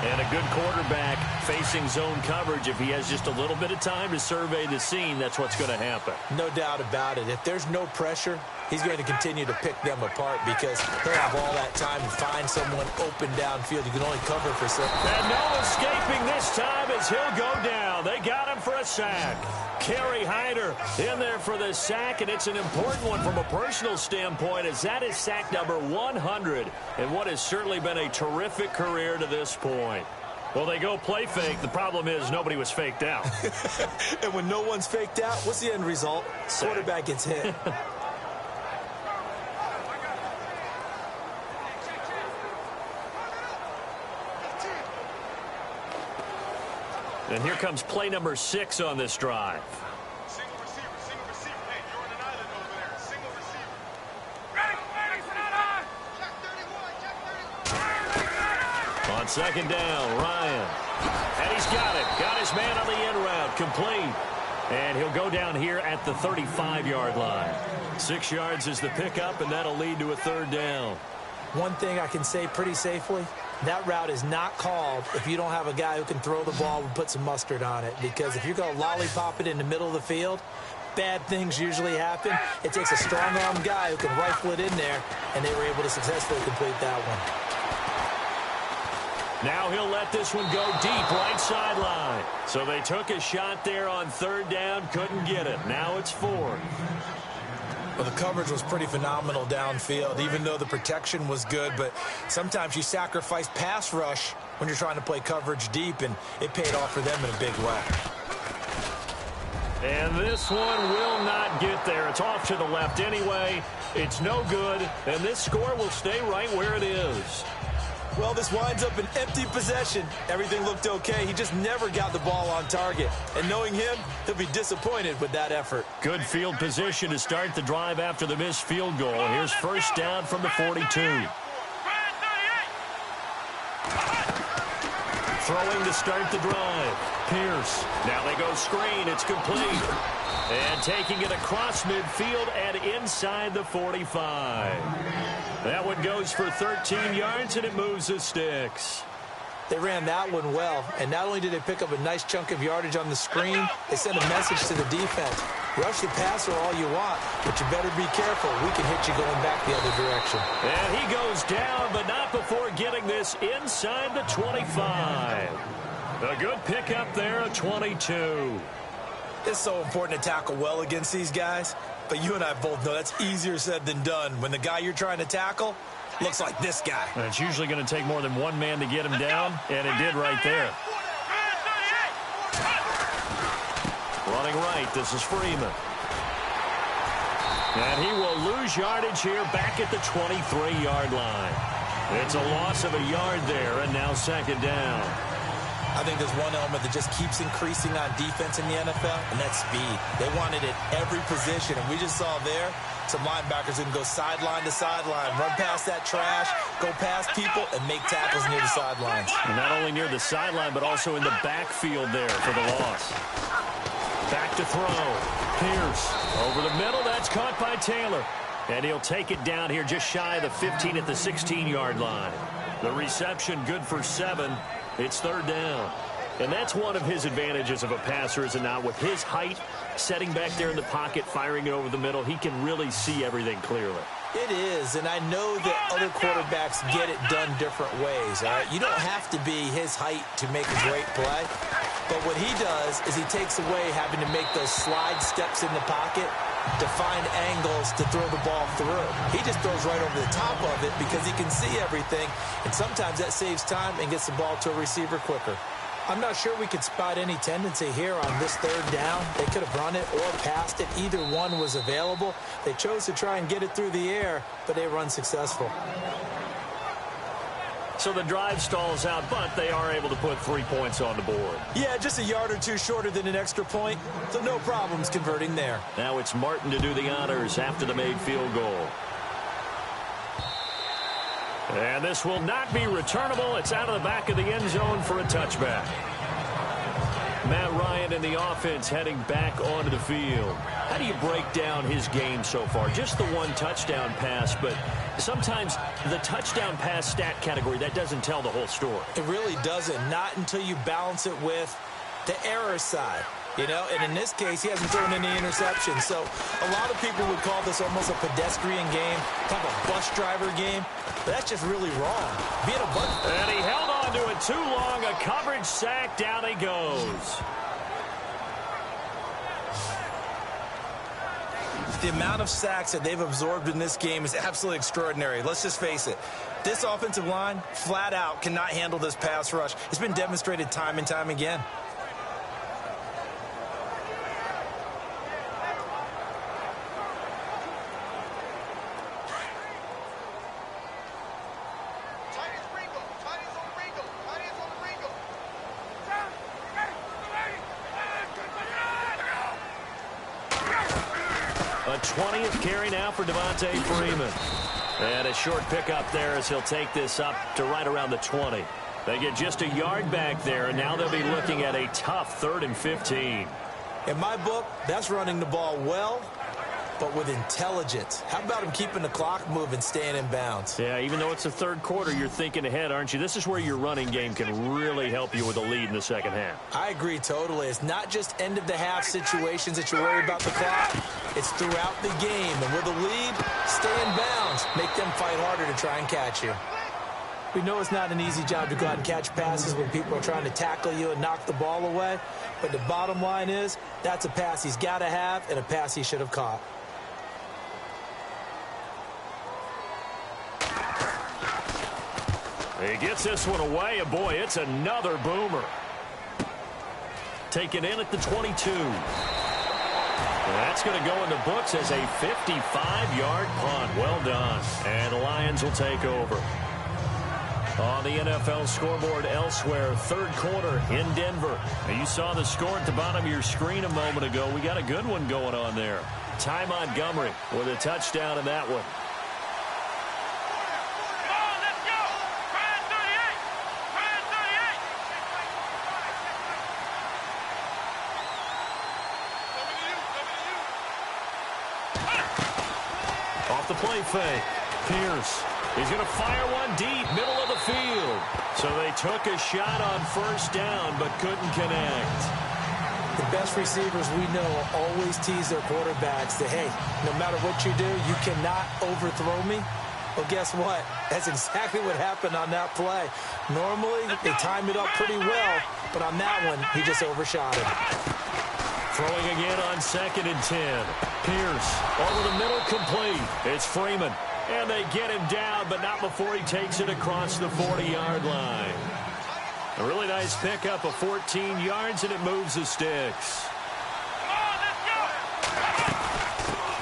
And a good quarterback facing zone coverage. If he has just a little bit of time to survey the scene, that's what's going to happen. No doubt about it. If there's no pressure, he's going to continue to pick them apart because he'll have all that time to find someone open downfield. You can only cover for so. And no escaping this time as he'll go down. They got him for a sack. Kerry Hyder in there for the sack, and it's an important one from a personal standpoint as that is sack number 100 in what has certainly been a terrific career to this point. Well, they go play fake. The problem is nobody was faked out. And when no one's faked out, what's the end result? Sack. Quarterback gets hit. And here comes play number 6 on this drive. Single receiver. Hey, you're on an island over there. Single receiver. Ready, set on. On second down, Ryan. And he's got it. Got his man on the in route. Complete. And he'll go down here at the 35-yard line. 6 yards is the pickup, and that'll lead to a 3rd down. One thing I can say pretty safely, that route is not called if you don't have a guy who can throw the ball and put some mustard on it. Because if you're going to lollipop it in the middle of the field, bad things usually happen. It takes a strong-arm guy who can rifle it in there, and they were able to successfully complete that one. Now he'll let this one go deep right sideline. So they took a shot there on 3rd down, couldn't get it. Now it's 4th. Well, the coverage was pretty phenomenal downfield, even though the protection was good. But sometimes you sacrifice pass rush when you're trying to play coverage deep, and it paid off for them in a big way. And this one will not get there. It's off to the left anyway. It's no good, and this score will stay right where it is. Well, this winds up an empty possession. Everything looked okay. He just never got the ball on target. And knowing him, he'll be disappointed with that effort. Good field position to start the drive after the missed field goal. Here's first down from the 42. Throwing to start the drive. Pierce. Now they go screen. It's complete. And taking it across midfield and inside the 45. That one goes for 13 yards, and it moves the sticks. They ran that one well, and not only did they pick up a nice chunk of yardage on the screen, they sent a message to the defense. Rush the passer all you want, but you better be careful. We can hit you going back the other direction. And he goes down, but not before getting this inside the 25. A good pickup there, a 22. It's so important to tackle well against these guys, but you and I both know that's easier said than done when the guy you're trying to tackle looks like this guy. And it's usually going to take more than one man to get him down, and it did right there. Running right, this is Freeman. And he will lose yardage here back at the 23-yard line. It's a loss of a yard there, and now second down. I think there's one element that just keeps increasing on defense in the NFL, and that's speed. They want it at every position, and we just saw there some linebackers who can go sideline to sideline, run past that trash, go past people, and make tackles near the sidelines. And not only near the sideline, but also in the backfield there for the loss. Back to throw. Pierce over the middle. That's caught by Taylor. And he'll take it down here just shy of the 15 at the 16-yard line. The reception good for 7. It's third down. And that's one of his advantages of a passer, is it not? With his height, setting back there in the pocket, firing it over the middle, he can really see everything clearly. It is, and I know that other quarterbacks get it done different ways, all right? You don't have to be his height to make a great play. But what he does is he takes away having to make those slide steps in the pocket to find angles to throw the ball through. He just throws right over the top of it because he can see everything, and sometimes that saves time and gets the ball to a receiver quicker. I'm not sure we could spot any tendency here on this third down. They could have run it or passed it. Either one was available. They chose to try and get it through the air, but they were unsuccessful. So the drive stalls out, but they are able to put 3 points on the board. Yeah, just a yard or two shorter than an extra point, so no problems converting there. Now it's Martin to do the honors after the made field goal. And this will not be returnable. It's out of the back of the end zone for a touchback. Matt Ryan and the offense heading back onto the field. How do you break down his game so far? Just the one touchdown pass, but sometimes the touchdown pass stat category, that doesn't tell the whole story. It really doesn't. Not until you balance it with the error side. You know, and in this case, he hasn't thrown any interceptions. So a lot of people would call this almost a pedestrian game, kind of a bus driver game. But that's just really wrong. Being a bus... And he held on to it too long. A coverage sack. Down he goes. The amount of sacks that they've absorbed in this game is absolutely extraordinary. Let's just face it. This offensive line, flat out, cannot handle this pass rush. It's been demonstrated time and time again. A 20th carry now for Devontae Freeman. And a short pickup there as he'll take this up to right around the 20. They get just a yard back there, and now they'll be looking at a tough 3rd and 15. In my book, that's running the ball well, but with intelligence. How about him keeping the clock moving, staying in bounds? Yeah, even though it's the third quarter, you're thinking ahead, aren't you? This is where your running game can really help you with a lead in the second half. I agree totally. It's not just end-of-the-half situations that you worry about the clock. It's throughout the game. And with a lead, stay in bounds. Make them fight harder to try and catch you. We know it's not an easy job to go out and catch passes when people are trying to tackle you and knock the ball away. But the bottom line is, that's a pass he's got to have and a pass he should have caught. He gets this one away, and boy, it's another boomer. Taken in at the 22. That's going to go in the books as a 55-yard punt. Well done. And the Lions will take over. On the NFL scoreboard elsewhere, third quarter in Denver. Now, you saw the score at the bottom of your screen a moment ago. We got a good one going on there. Ty Montgomery with a touchdown in that one. Off the play fake. Pierce. He's going to fire one deep, middle of the field. So they took a shot on first down, but couldn't connect. The best receivers we know always tease their quarterbacks that, hey, no matter what you do, you cannot overthrow me. Well, guess what? That's exactly what happened on that play. Normally, they time it up pretty well, but on that one, he just overshot it. Throwing again on 2nd and 10. Pierce over the middle, complete. It's Freeman. And they get him down, but not before he takes it across the 40-yard line. A really nice pickup of 14 yards, and it moves the sticks.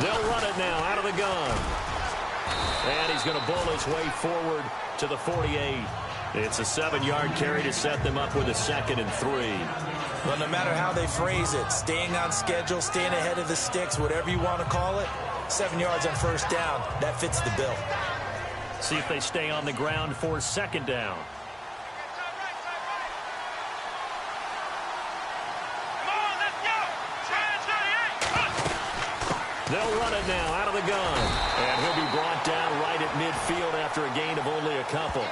They'll run it now out of the gun. And he's going to bull his way forward to the 48. It's a 7-yard carry to set them up with a 2nd and 3. Well, no matter how they phrase it, staying on schedule, staying ahead of the sticks, whatever you want to call it, 7 yards on first down, that fits the bill. See if they stay on the ground for 2nd down. They'll run it now out of the gun. And he'll be brought down right at midfield after a gain of only a couple.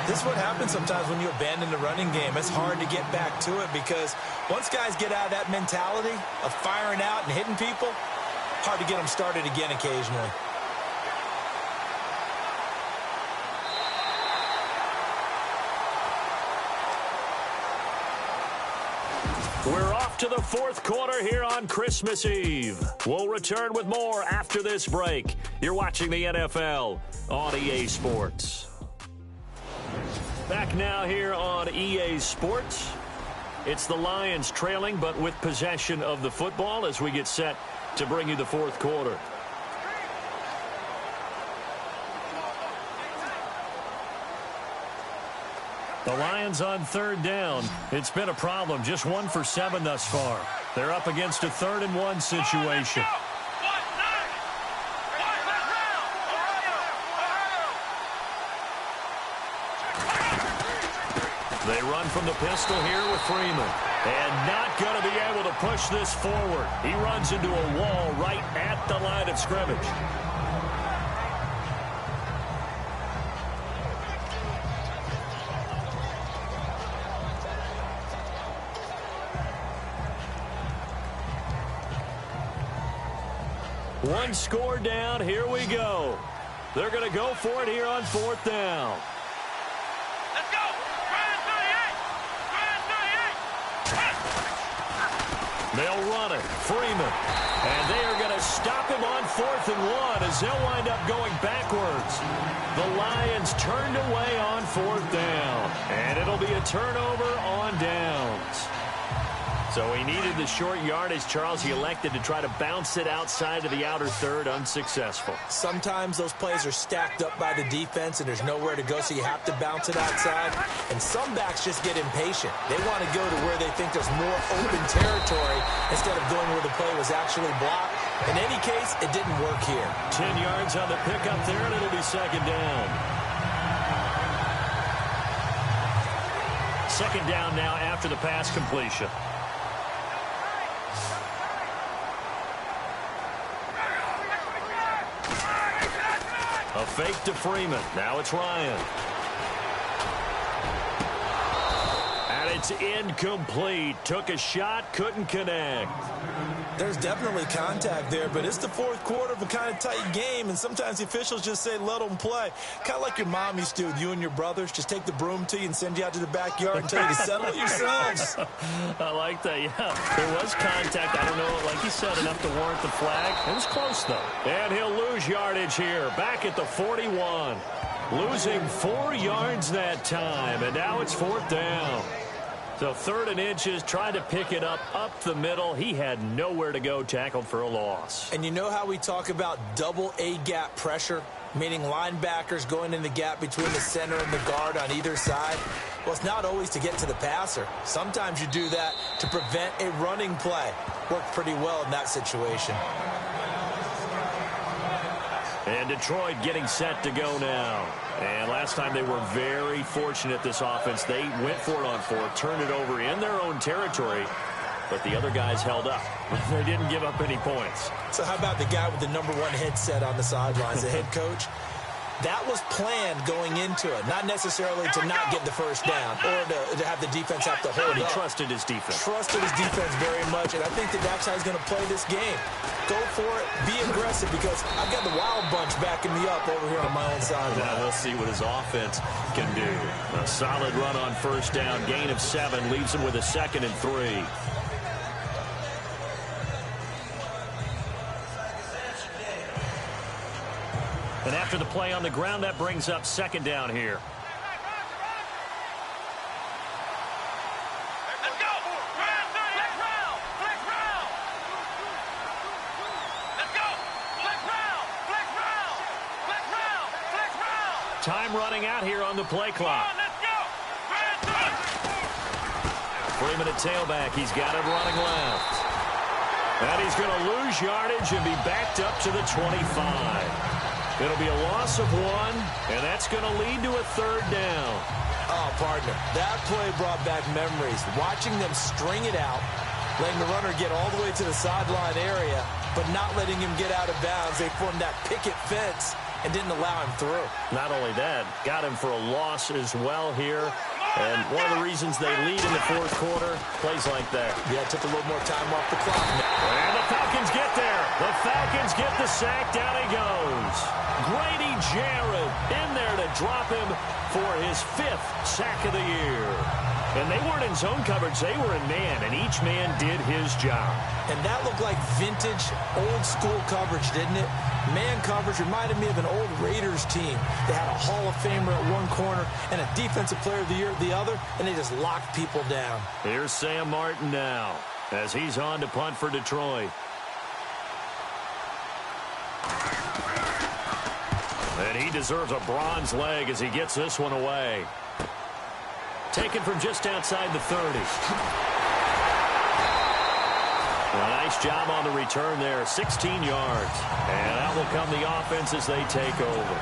This is what happens sometimes when you abandon the running game. It's hard to get back to it because once guys get out of that mentality of firing out and hitting people, hard to get them started again occasionally. We're off to the 4th quarter here on Christmas Eve. We'll return with more after this break. You're watching the NFL on EA Sports. Back now here on EA Sports. It's the Lions trailing, but with possession of the football as we get set to bring you the 4th quarter. The Lions on 3rd down. It's been a problem. Just 1 for 7 thus far. They're up against a 3rd and 1 situation. They run from the pistol here with Freeman. And not going to be able to push this forward. He runs into a wall right at the line of scrimmage. One score down. Here we go. They're going to go for it here on 4th down. Let's go. They'll run it. Freeman. And they are going to stop him on 4th and 1 as they'll wind up going backwards. The Lions turned away on 4th down. And it'll be a turnover on downs. So he needed the short yardage, Charles. He elected to try to bounce it outside of the outer third, unsuccessful. Sometimes those plays are stacked up by the defense and there's nowhere to go, so you have to bounce it outside. And some backs just get impatient. They want to go to where they think there's more open territory instead of going where the play was actually blocked. In any case, it didn't work here. 10 yards on the pickup there, and it'll be 2nd down. 2nd down now after the pass completion. A fake to Freeman. Now it's Ryan. And it's incomplete. Took a shot, couldn't connect. There's definitely contact there, but it's the 4th quarter of a kind of tight game, and sometimes the officials just say, let them play. Kind of like your mom used to with you and your brothers. Just take the broom to you and send you out to the backyard and tell you to settle it yourselves. I like that, yeah. There was contact. I don't know, like you said, enough to warrant the flag. It was close, though. And he'll lose yardage here. Back at the 41. Losing 4 yards that time, and now it's 4th down. So 3rd and inches, trying to pick it up the middle. He had nowhere to go, tackled for a loss. And you know how we talk about double A-gap pressure, meaning linebackers going in the gap between the center and the guard on either side? Well, it's not always to get to the passer. Sometimes you do that to prevent a running play. Worked pretty well in that situation. And Detroit getting set to go now. And last time they were very fortunate, this offense. They went for it on 4th, turned it over in their own territory, but the other guys held up. They didn't give up any points. So how about the guy with the #1 headset on the sidelines, the head coach? That was planned going into it, not necessarily to not get the first down or to have the defense have to hold But he up. trusted his defense. Trusted his defense very much, and I think that's how he's going to play this game. Go for it, be aggressive, because I've got the wild bunch backing me up over here on my own sideline. Now we'll see what his offense can do. A solid run on 1st down, gain of 7, leaves him with a 2nd and 3. And after the play on the ground, that brings up 2nd down here. Let's go. Flex round. Flex round. Let's go. Flex round. Flex round. Flex round. Flex round. time running out here on the play clock. Freeman at tailback. He's got it running left. And he's going to lose yardage and be backed up to the 25. It'll be a loss of 1, and that's going to lead to a third down. Oh, partner, that play brought back memories. Watching them string it out, letting the runner get all the way to the sideline area, but not letting him get out of bounds. They formed that picket fence and didn't allow him through. Not only that, got him for a loss as well here. And one of the reasons they lead in the fourth quarter, plays like that. Yeah, it took a little more time off the clock. And the Falcons get there. The Falcons get the sack. Down he goes. Grady Jarrett in there to drop him for his 5th sack of the year. And they weren't in zone coverage. They were in man, and each man did his job. And that looked like vintage, old-school coverage, didn't it? Man coverage reminded me of an old Raiders team. They had a Hall of Famer at one corner and a Defensive Player of the Year at the other, and they just locked people down. Here's Sam Martin now as he's on to punt for Detroit. And he deserves a bronze leg as he gets this one away. Taken from just outside the 30. A nice job on the return there, 16 yards. And out will come the offense as they take over.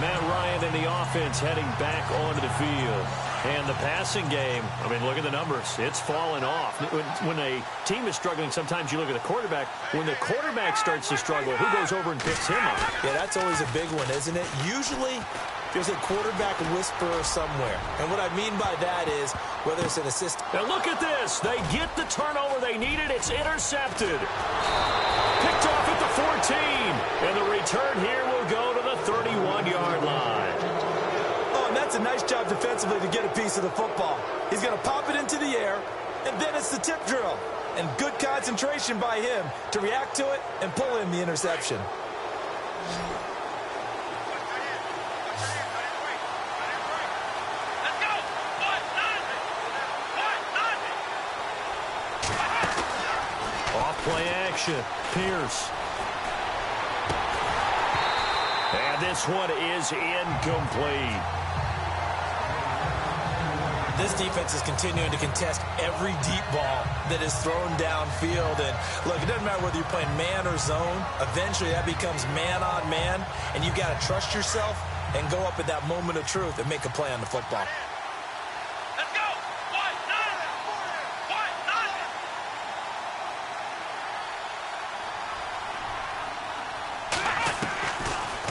Matt Ryan and the offense heading back onto the field. And the passing game, I mean, look at the numbers. It's fallen off. When a team is struggling, sometimes you look at the quarterback. When the quarterback starts to struggle, who goes over and picks him up? Yeah, that's always a big one, isn't it? Usually, there's a quarterback whisperer somewhere. And what I mean by that is, whether it's an assist. Now look at this. They get the turnover they needed. It's intercepted. Picked off at the 14. And the return here will go to the 31-yard line. Oh, and that's a nice job defensively to get a piece of the football. He's going to pop it into the air, and then it's the tip drill. And good concentration by him to react to it and pull in the interception. Play action. Pierce. And this one is incomplete. This defense is continuing to contest every deep ball that is thrown downfield. And look, it doesn't matter whether you're playing man or zone. Eventually that becomes man on man. And you've got to trust yourself and go up at that moment of truth and make a play on the football.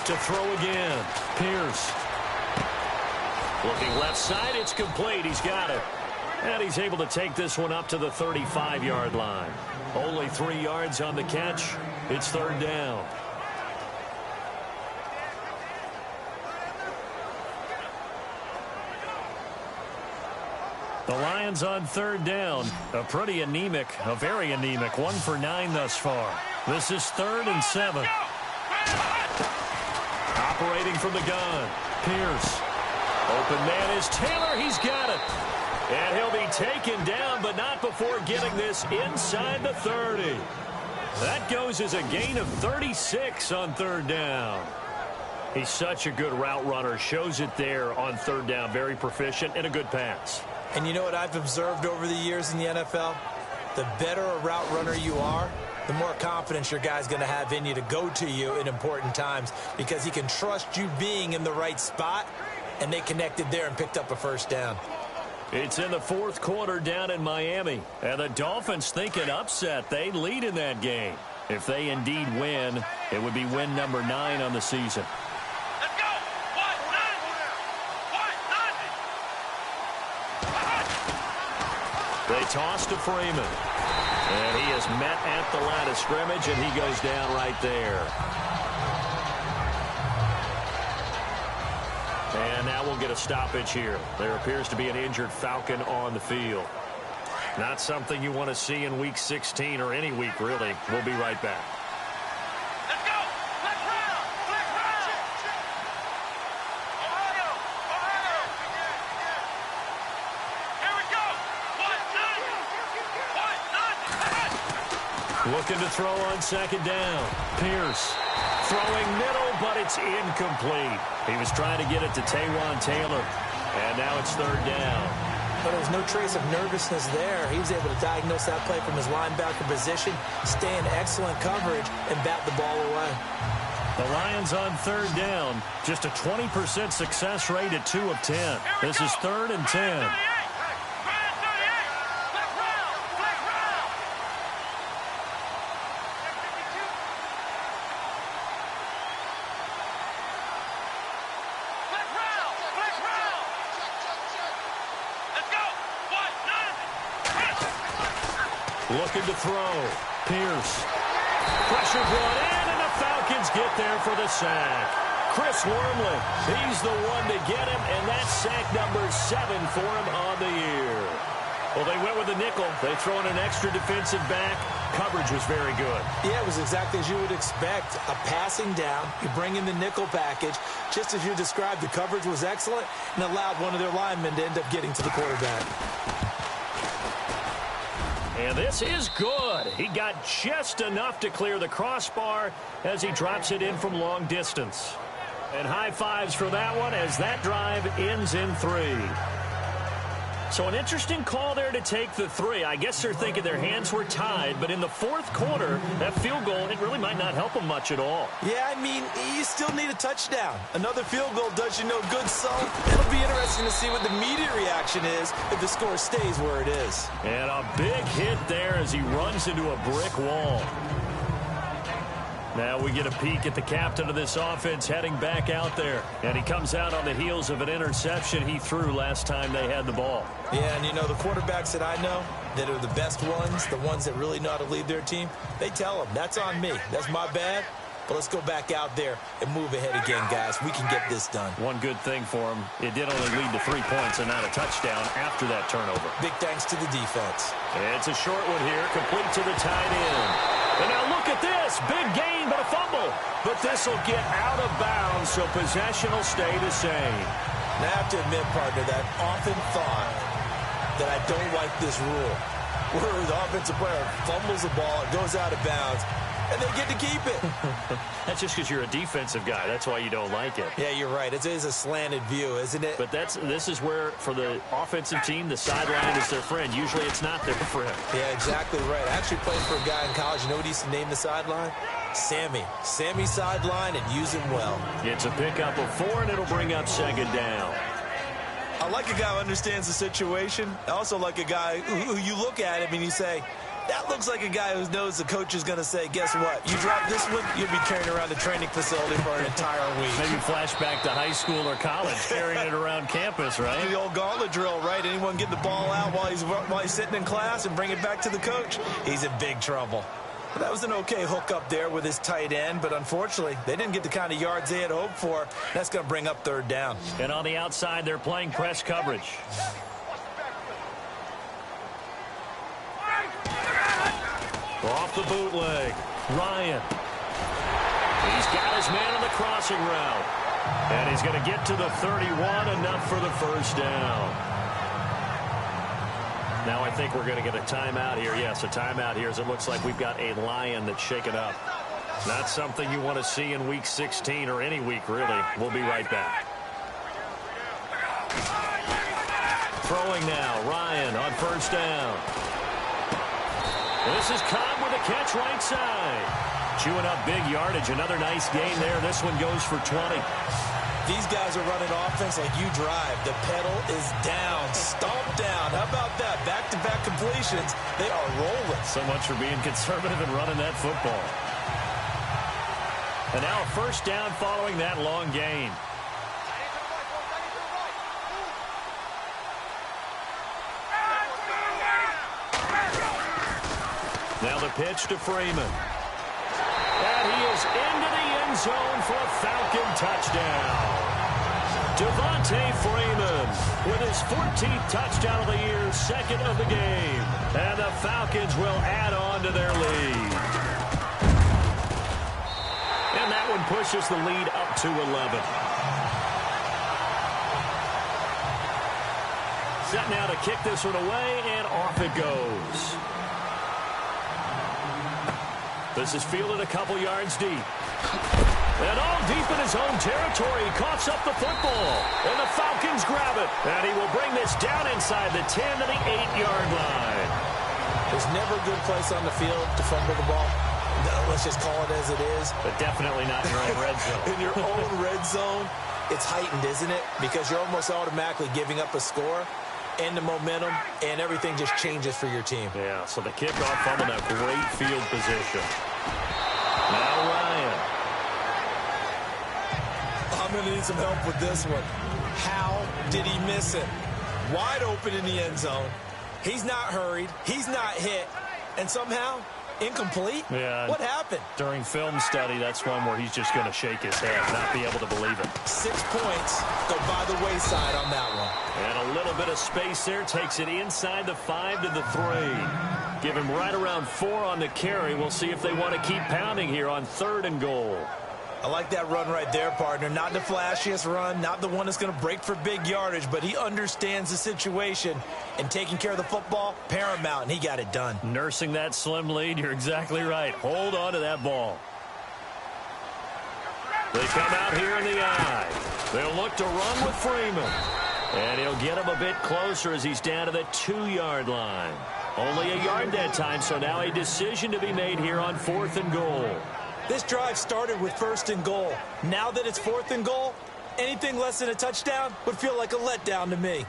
To throw again. Pierce. Looking left side. It's complete. He's got it. And he's able to take this one up to the 35-yard line. Only 3 yards on the catch. It's third down. The Lions on third down. A pretty anemic, a very anemic 1 for 9 thus far. This is 3rd and 7. Operating from the gun. Pierce. Open man is Taylor. He's got it. And he'll be taken down, but not before getting this inside the 30. That goes as a gain of 36 on third down. He's such a good route runner. Shows it there on third down. Very proficient and a good pass. And you know what I've observed over the years in the NFL? The better a route runner you are, the more confidence your guy's going to have in you to go to you in important times because he can trust you being in the right spot, and they connected there and picked up a first down. It's in the fourth quarter down in Miami, and the Dolphins think an upset. They lead in that game. If they indeed win, it would be win number 9 on the season. Let's go! They toss to Freeman. And he is met at the line of scrimmage, and he goes down right there. And now we'll get a stoppage here. There appears to be an injured Falcon on the field. Not something you want to see in Week 16 or any week, really. We'll be right back. Let's go! Black round! Black round! Ohio! Ohio! Here we go! What? Looking to throw on second down. Pierce Throwing middle, but it's incomplete. He was trying to get it to Taywan Taylor, and now it's third down. But there's no trace of nervousness there. He was able to diagnose that play from his linebacker position, stay in excellent coverage, and bat the ball away. The Lions on third down. Just a 20% success rate at 2 of 10. This is 3rd and 10. Looking to throw. Pierce. Pressure brought in, and the Falcons get there for the sack. Chris Wormley, he's the one to get him, and that's sack number 7 for him on the year. Well, they went with a nickel. They throw in an extra defensive back. Coverage was very good. Yeah, it was exactly as you would expect. A passing down, you bring in the nickel package. Just as you described, the coverage was excellent and allowed one of their linemen to end up getting to the quarterback. And this is good. He got just enough to clear the crossbar as he drops it in from long distance. And high fives for that one as that drive ends in 3. So an interesting call there to take the 3. I guess they're thinking their hands were tied, but in the 4th quarter, that field goal, it really might not help them much at all. Yeah, I mean, you still need a touchdown. Another field goal does you no good, so it'll be interesting to see what the media reaction is if the score stays where it is. And a big hit there as he runs into a brick wall. Now we get a peek at the captain of this offense heading back out there. And he comes out on the heels of an interception he threw last time they had the ball. Yeah, and you know, the quarterbacks that I know that are the best ones, the ones that really know how to lead their team, they tell them, that's on me. That's my bad. But let's go back out there and move ahead again, guys. We can get this done. One good thing for him, it did only lead to 3 points and not a touchdown after that turnover. Big thanks to the defense. It's a short one here, complete to the tight end. And now look at this. Big gain, but a fumble. But this will get out of bounds, so possession will stay the same. Now, I have to admit, partner, that I often thought that I don't like this rule, where the offensive player fumbles the ball, it goes out of bounds, and they get to keep it. That's just because you're a defensive guy. That's why you don't like it. Yeah, you're right. It is a slanted view, isn't it? But this is where, for the offensive team, the sideline is their friend. Usually it's not their friend. Yeah, exactly right. I actually played for a guy in college. You know what he used to name the sideline? Sammy. Sammy sideline, and use him well. It's a pickup of 4, and it'll bring up 2nd down. I like a guy who understands the situation. I also like a guy who you look at him and you say, that looks like a guy who knows the coach is going to say, guess what? You drop this one, you'll be carrying around the training facility for an entire week. Maybe flashback to high school or college, carrying it around campus, right? The old gauntlet drill, right? Anyone get the ball out while he's sitting in class and bring it back to the coach? He's in big trouble. Well, that was an okay hook up there with his tight end, but unfortunately, they didn't get the kind of yards they had hoped for. That's going to bring up 3rd down. And on the outside, they're playing press coverage. Off the bootleg, Ryan. He's got his man on the crossing route. And he's going to get to the 31, enough for the 1st down. Now I think we're going to get a timeout here. Yes, a timeout here as it looks like we've got a Lion that's shaken up. Not something you want to see in Week 16 or any week, really. We'll be right back. Throwing now, Ryan on 1st down. This is Cobb with a catch right side. Chewing up big yardage. Another nice gain there. This one goes for 20. These guys are running offense like you drive. The pedal is down. Stomp down. How about that? Back-to-back completions. They are rolling. So much for being conservative and running that football. And now a 1st down following that long gain. Now the pitch to Freeman. And he is into the end zone for a Falcon touchdown. Devontae Freeman with his 14th touchdown of the year, 2nd of the game. And the Falcons will add on to their lead. And that one pushes the lead up to 11. Set now to kick this one away, and off it goes. This is fielded a couple yards deep. And all deep in his own territory, he coughs up the football. And the Falcons grab it. And he will bring this down inside the 10 to the 8-yard line. There's never a good place on the field to fumble the ball. No, let's just call it as it is. But definitely not in your own red zone. In your own red zone, it's heightened, isn't it? Because you're almost automatically giving up a score and the momentum, and everything just changes for your team. Yeah, so the kickoff fumbled a great field position. Now Ryan. I'm going to need some help with this one. How did he miss it? Wide open in the end zone. He's not hurried. He's not hit. And somehow, incomplete? Yeah. What happened? During film study, that's one where he's just going to shake his head, not be able to believe it. 6 points go by the wayside on that one. And a little bit of space there takes it inside the 5 to the 3. Give him right around 4 on the carry. We'll see if they want to keep pounding here on 3rd and goal. I like that run right there, partner. Not the flashiest run, not the one that's going to break for big yardage, but he understands the situation, and taking care of the football, paramount, and he got it done. Nursing that slim lead, you're exactly right. Hold on to that ball. They come out here in the eye. They'll look to run with Freeman. And he'll get him a bit closer as he's down to the 2-yard line. Only a yard that time, so now a decision to be made here on 4th and goal. This drive started with 1st and goal. Now that it's 4th and goal, anything less than a touchdown would feel like a letdown to me.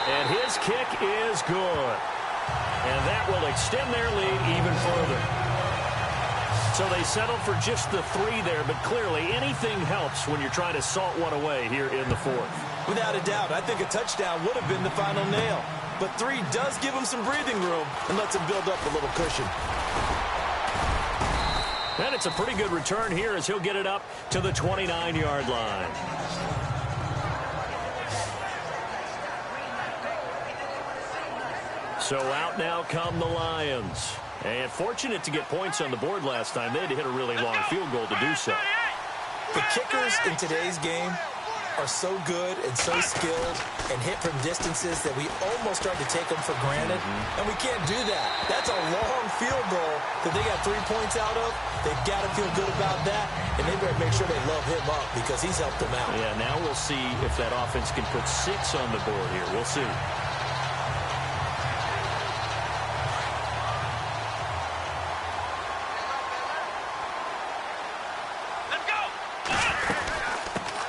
And his kick is good. And that will extend their lead even further. So they settle for just the 3 there, but clearly anything helps when you're trying to salt one away here in the 4th. Without a doubt, I think a touchdown would have been the final nail. But 3 does give him some breathing room and lets him build up a little cushion. And it's a pretty good return here as he'll get it up to the 29-yard line. So out now come the Lions. And fortunate to get points on the board last time. They had to hit a really long field goal to do so. The kickers in today's game are so good and so skilled and hit from distances that we almost start to take them for granted. And we can't do that. That's a long field goal that they got 3 points out of. They've got to feel good about that, and they better make sure they love him up because he's helped them out. Yeah, now we'll see if that offense can put 6 on the board here. We'll see.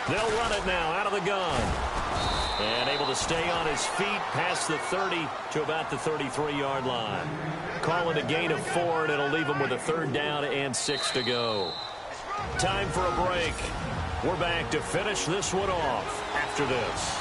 They'll run it now out of the gun. And able to stay on his feet past the 30 to about the 33-yard line. Call it a gain of 4, and it'll leave them with a 3rd down and 6 to go. Time for a break. We're back to finish this one off after this.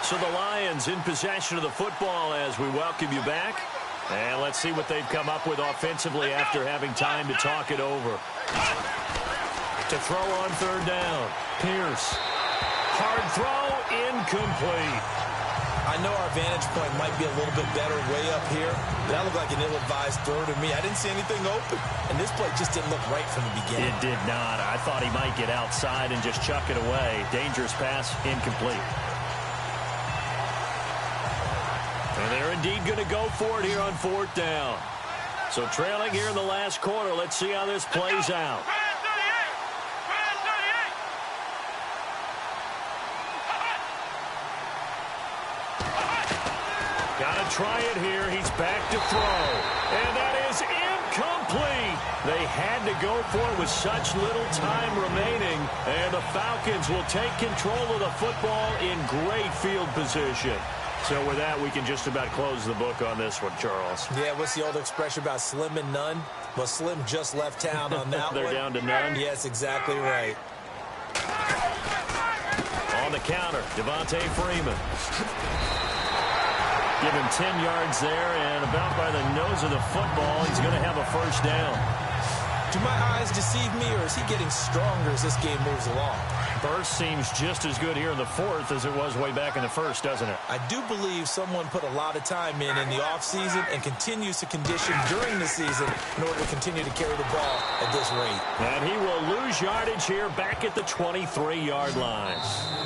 So the Lions in possession of the football as we welcome you back. And let's see what they've come up with offensively after having time to talk it over. To throw on 3rd down. Pierce. Hard throw, incomplete. I know our vantage point might be a little bit better way up here, but that looked like an ill-advised throw to me. I didn't see anything open, and this play just didn't look right from the beginning. It did not. I thought he might get outside and just chuck it away. Dangerous pass, incomplete. And they're indeed going to go for it here on 4th down. So trailing here in the last quarter. Let's see how this plays out. Got to try it here. He's back to throw. And that is incomplete. They had to go for it with such little time remaining. And the Falcons will take control of the football in great field position. So with that, we can just about close the book on this one, Charles. Yeah, what's the old expression about slim and none? Well, Slim just left town on that They're one. down to none? Yes, exactly right. On the counter, Devontae Freeman. Give him 10 yards there, and about by the nose of the football, he's going to have a 1st down. Do my eyes deceive me, or is he getting stronger as this game moves along? burst seems just as good here in the fourth as it was way back in the first, doesn't it? I do believe someone put a lot of time in the offseason and continues to condition during the season in order to continue to carry the ball at this rate. And he will lose yardage here back at the 23-yard line.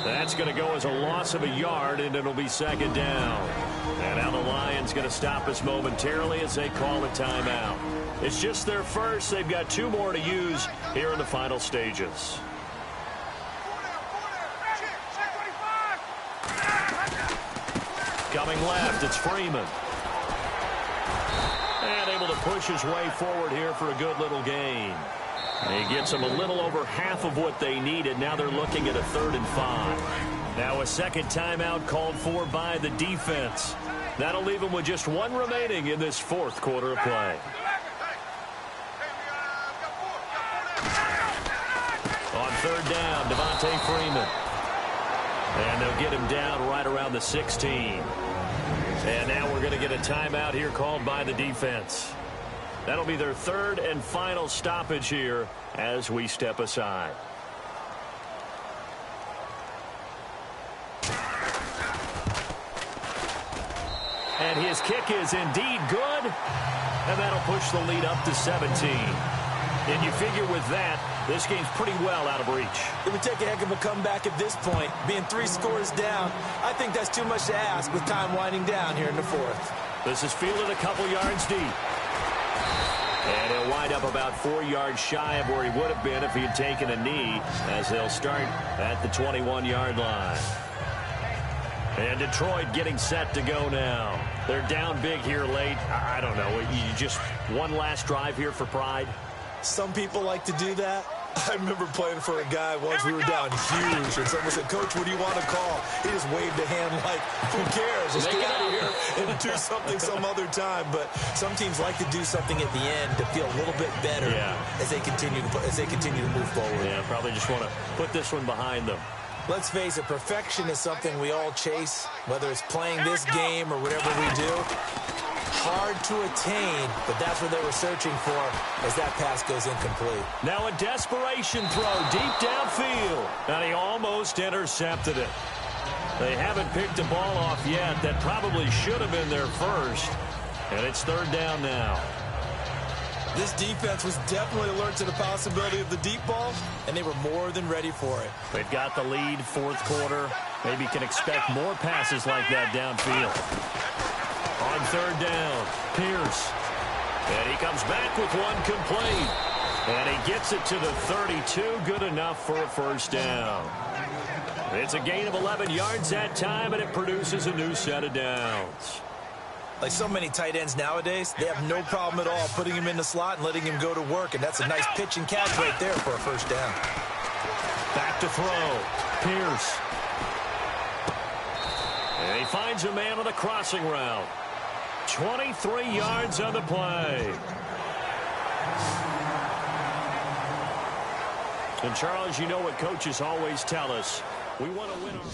That's going to go as a loss of a yard, and it'll be second down. And now the Lions going to stop us momentarily as they call a timeout. It's just their first. They've got 2 more to use here in the final stages. Coming left, it's Freeman. And able to push his way forward here for a good little gain. He gets them a little over half of what they needed. Now they're looking at a 3rd and 5. Now a second timeout called for by the defense. That'll leave them with just 1 remaining in this 4th quarter of play. On 3rd down, Devontae Freeman. And they'll get him down right around the 16. And now we're going to get a timeout here called by the defense. That'll be their 3rd and final stoppage here as we step aside. And his kick is indeed good. And that'll push the lead up to 17. And you figure with that, this game's pretty well out of reach. It would take a heck of a comeback at this point. Being 3 scores down, I think that's too much to ask with time winding down here in the 4th. This is fielded a couple yards deep. And he'll wind up about 4 yards shy of where he would have been if he had taken a knee, as they'll start at the 21-yard line. And Detroit getting set to go now. They're down big here late. I don't know. You just one last drive here for pride? Some people like to do that. I remember playing for a guy once. We were down huge, and someone said, "Coach, what do you want to call?" He just waved a hand like, who cares? Just get out of here and do something some other time. But some teams like to do something at the end to feel a little bit better as they continue to move forward. Yeah, probably just want to put this one behind them. Let's face it, perfection is something we all chase, whether it's playing this game or whatever we do. Hard to attain, but that's what they were searching for as that pass goes incomplete. Now a desperation throw deep downfield, and he almost intercepted it. They haven't picked the ball off yet. That probably should have been their first, and it's 3rd down now. This defense was definitely alert to the possibility of the deep ball, and they were more than ready for it. They've got the lead, 4th quarter. Maybe can expect more passes like that downfield. On 3rd down, Pierce. And he comes back with one complete. And he gets it to the 32. Good enough for a 1st down. It's a gain of 11 yards that time, and it produces a new set of downs. Like so many tight ends nowadays, they have no problem at all putting him in the slot and letting him go to work. And that's a nice pitch and catch right there for a 1st down. Back to throw. Pierce. And he finds a man on the crossing route. 23 yards on the play. And Charles, you know what coaches always tell us. We want to win our...